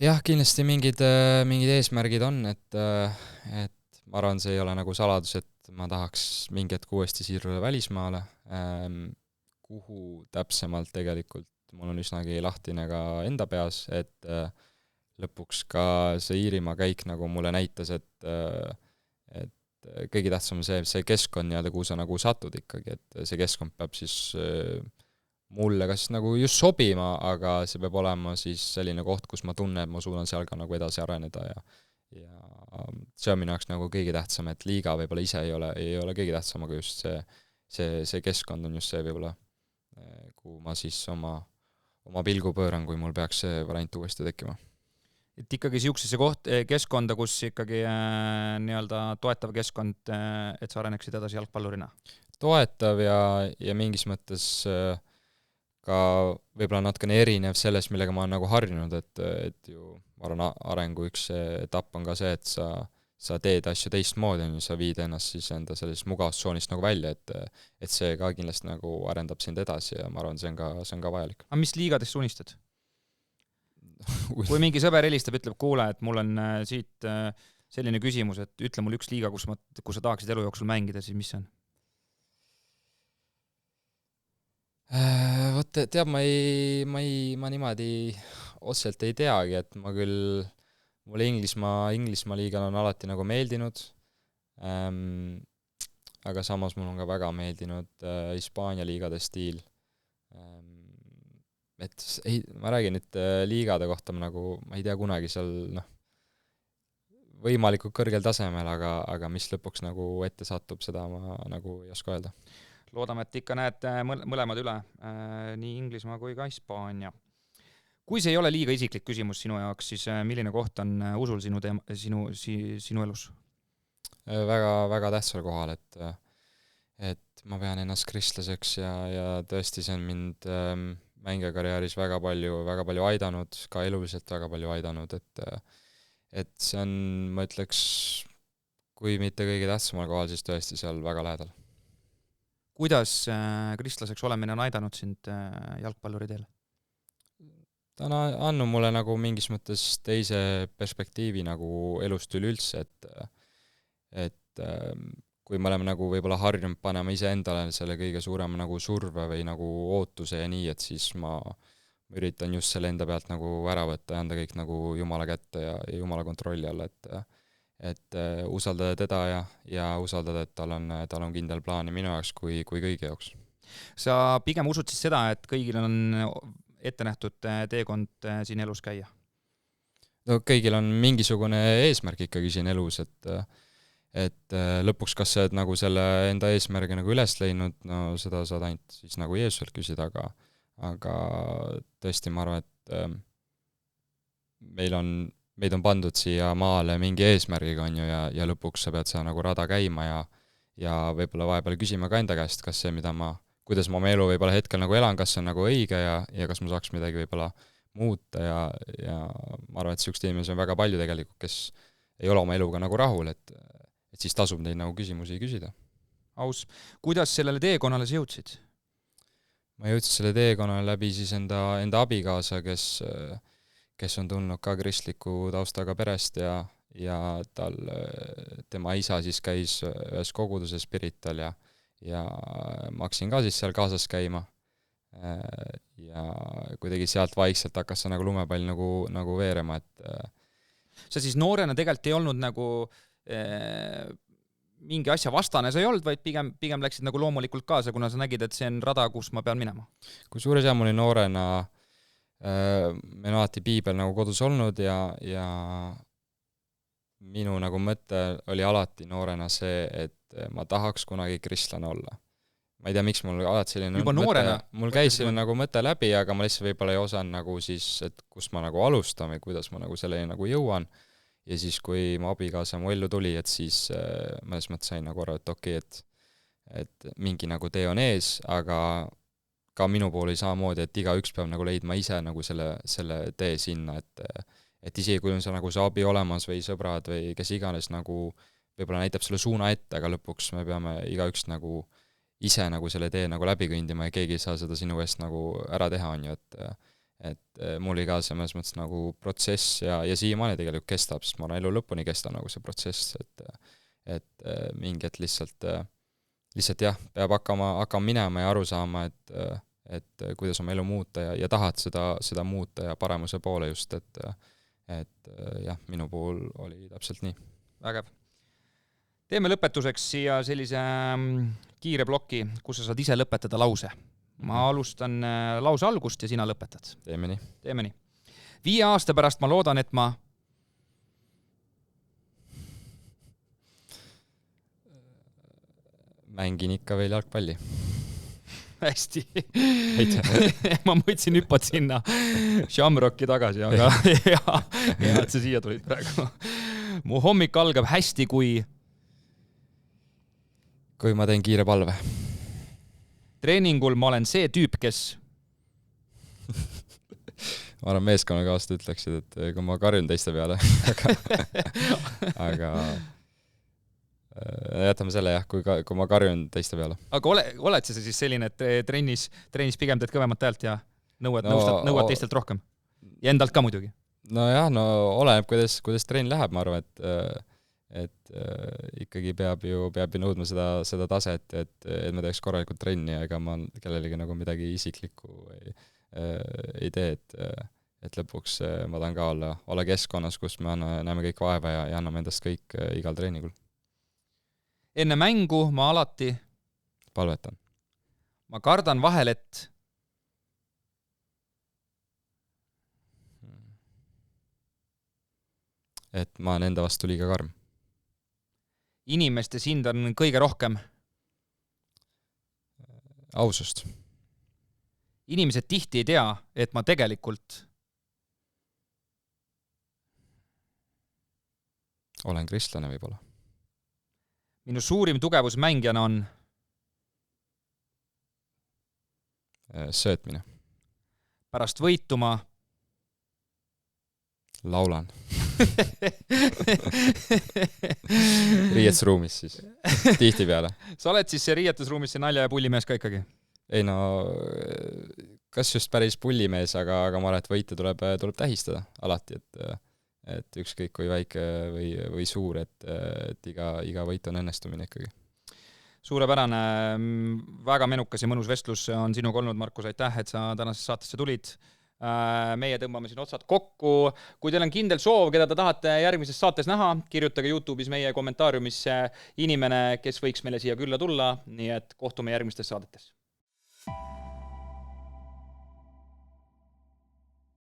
Jah, kindlasti mingid eesmärgid on, et ma arvan, see ei ole nagu saladus, et ma tahaks mingi hetk uuesti siirduda välismaale. Kuhu täpsemalt tegelikult mul on üsnagi lahtine ka enda peas, et lõpuks ka see Iirimaa käik nagu mulle näitas, et kõige tähtsam on see keskkond nii-öelda, kuhu sa nagu satud ikkagi, et see keskkond peab siis mulle kas nagu just sobima, aga see peab olema siis selline koht, kus ma tunnen, et ma suudan seal ka nagu edasi areneda ja see on minu jaoks nagu kõige tähtsam, et liiga võib-olla ise ei ole kõige tähtsam, aga just see keskkond on just see võib-olla, kuhu ma siis oma pilgu pööran, kui mul peaks see variant uuesti tekkima.
Et ikkagi siuksesse keskkonda, kus ikkagi nii-öelda toetav keskkond, et sa areneksid edasi jalgpallurina?
Toetav ja mingis mõttes ka võib-olla natukene erinev sellest, millega ma olen nagu harjunud, et ju ma arvan, arengu üks etapp on ka see, et sa teed asju teistmoodi, sa viid ennast siis enda sellisest mugavustsoonist nagu välja, et see ka kindlasti nagu arendab sind edasi ja ma arvan, see on ka vajalik.
Aga mis liigadest unistad? Kui mingi sõber helistab, ütleb, kuule, et mul on siit selline küsimus, et ütle mul üks liiga, kus sa tahaksid elu jooksul mängida, siis mis see on?
Vot, teab, ma niimoodi otseselt ei teagi, et ma küll, mulle Inglismaa liigal on alati nagu meeldinud, aga samas mul on ka väga meeldinud Hispaania liigade stiil. Et ma räägin nüüd liigade kohta, ma ei tea kunagi seal võimalikult kõrgel tasemel, aga mis lõpuks nagu ette satub, seda ma nagu ei oska öelda.
Loodame, et ikka näed mõlemad üle, nii Inglismaa kui ka Hispaania. Kui see ei ole liiga isiklik küsimus sinu jaoks, siis milline koht on usul sinu elus?
Väga, väga tähtsal kohal, et ma pean ennast kristlaseks ja tõesti see on mind mängijakarjääris väga palju aidanud, ka eluliselt väga palju aidanud, et see on, ma ütleks, kui mitte kõige tähtsamal kohal, siis tõesti seal väga lähedal.
Kuidas kristlaseks olemine on aidanud sind jalgpalluri teel?
Ta on andnud mulle nagu mingis mõttes teise perspektiivi nagu elust üleüldse, et kui me oleme nagu võib-olla harjunud panema ise endale selle kõige suurema nagu surve või nagu ootuse ja nii, et siis ma üritan just selle enda pealt nagu ära võtta ja anda kõik nagu Jumala kätte ja Jumala kontrolli alla, et usaldada teda ja usaldada, et tal on kindel plaan minu jaoks kui kõigi jaoks.
Sa pigem usud siis seda, et kõigil on ette nähtud teekond siin elus käia?
No kõigil on mingisugune eesmärk ikkagi siin elus, et lõpuks kas sa oled nagu selle enda eesmärgi nagu üles leidnud, no seda saad ainult siis nagu Jeesuselt küsida, aga tõesti ma arvan, et meid on pandud siia maale mingi eesmärgiga on ju ja lõpuks sa pead seda nagu rada käima ja võib-olla vahepeal küsima ka enda käest, kas see, kuidas ma oma elu võib-olla hetkel nagu elan, kas see on nagu õige ja kas ma saaks midagi võib-olla muuta ja ma arvan, et sellist inimesi on väga palju tegelikult, kes ei ole oma eluga nagu rahul, et siis tasub neid nagu küsimusi küsida.
Aus. Kuidas sellele teekonnale sa jõudsid?
Ma jõudsin selle teekonnale läbi siis enda abikaasa, kes on tulnud ka kristliku taustaga perest ja tema isa siis käis ühes koguduses Spirital ja ma hakkasin ka siis seal kaasas käima ja kuidagi sealt vaikselt hakkas see nagu lumepall nagu veerema, et
sa siis noorena tegelikult ei olnud nagu mingi asja vastane sa ei olnud, vaid pigem läksid nagu loomulikult kaasa, kuna sa nägid, et see on rada, kus ma pean minema.
Kui suures mul oli noorena, meil on alati piibel nagu kodus olnud ja minu nagu mõte oli alati noorena see, et ma tahaks kunagi kristlane olla. Ma ei tea, miks mul alati selline mõte, mul käis selline nagu mõte läbi, aga ma lihtsalt võib-olla ei osanud nagu siis, et kus ma nagu alustan või kuidas ma nagu selleni nagu jõuan. Ja siis, kui mu abikaasa mu ellu tuli, et siis mõnes mõttes sain nagu aru, et okei, et mingi nagu tee on ees, aga ka minu pool oli samamoodi, et igaüks peab nagu leidma ise nagu selle tee sinna, et isegi kui on see nagu see abi olemas või sõbrad või kes iganes nagu võib-olla näitab selle suuna ette, aga lõpuks me peame igaüks nagu ise nagu selle tee nagu läbi kõndima ja keegi ei saa seda sinu eest nagu ära teha, on ju, et mul oli ka selles mõttes nagu protsess ja siiamaani tegelikult kestab, sest ma olen elu lõpuni kestab nagu see protsess, et mingi hetk lihtsalt jah, peab hakkama minema ja aru saama, et kuidas oma elu muuta ja tahad seda muuta ja paremuse poole just, et jah, minu puhul oli täpselt nii.
Vägev. Teeme lõpetuseks siia sellise kiire ploki, kus sa saad ise lõpetada lause. Ma alustan lause algust ja sina lõpetad.
Teeme nii.
5 aasta pärast ma loodan, et ma
mängin ikka veel jalgpalli.
Hästi. Ma mõtlesin hüppad sinna Shamrocki tagasi, aga hea, et sa siia tulid praegu. Mu hommik algab hästi, kui
ma teen kiire palve.
Treeningul ma olen see tüüp, kes
ma arvan, meeskonnakaaslased ütleksid, et kui ma karjun teiste peale, aga jätame selle jah, kui ma karjun teiste peale.
Aga oled sa siis selline, et trennis pigem teed kõvemat häält ja nõuad teistelt rohkem? Ja endalt ka muidugi?
Nojah, oleneb, kuidas trenn läheb, ma arvan, et ikkagi peab ju nõudma seda taset, et me teeks korralikult trenni, ega ma kellelegi nagu midagi isiklikku ei tee, et lõpuks ma tahan ka olla keskkonnas, kus me näeme kõik vaeva ja anname endast kõik igal treeningul.
Enne mängu ma alati
palvetan.
Ma kardan vahel,
et ma olen enda vastu liiga karm.
Inimeste sind on kõige rohkem
ausust.
Inimesed tihti ei tea, et ma tegelikult
olen kristlane võib-olla.
Minu suurim tugevus mängijana on
söötmine.
Pärast võitu ma
laulan. Riietusruumis siis. Tihti peale.
Sa oled siis see riietusruumis see nalja ja pullimees ka ikkagi?
Ei kas just päris pullimees, aga ma arvan, et võite tuleb tähistada alati, et ükskõik kui väike või suur, et iga võit on õnnestumine ikkagi.
Suurepärane, väga menukas ja mõnus vestlus on sinuga olnud, Markus, aitäh, et sa tänasesse saatesse tulid. Meie tõmbame siin otsad kokku. Kui teil on kindel soov, keda te tahate järgmises saates näha, kirjutage YouTube'is meie kommentaariumisse inimene, kes võiks meile siia külla tulla, nii et kohtume järgmistes saadetes.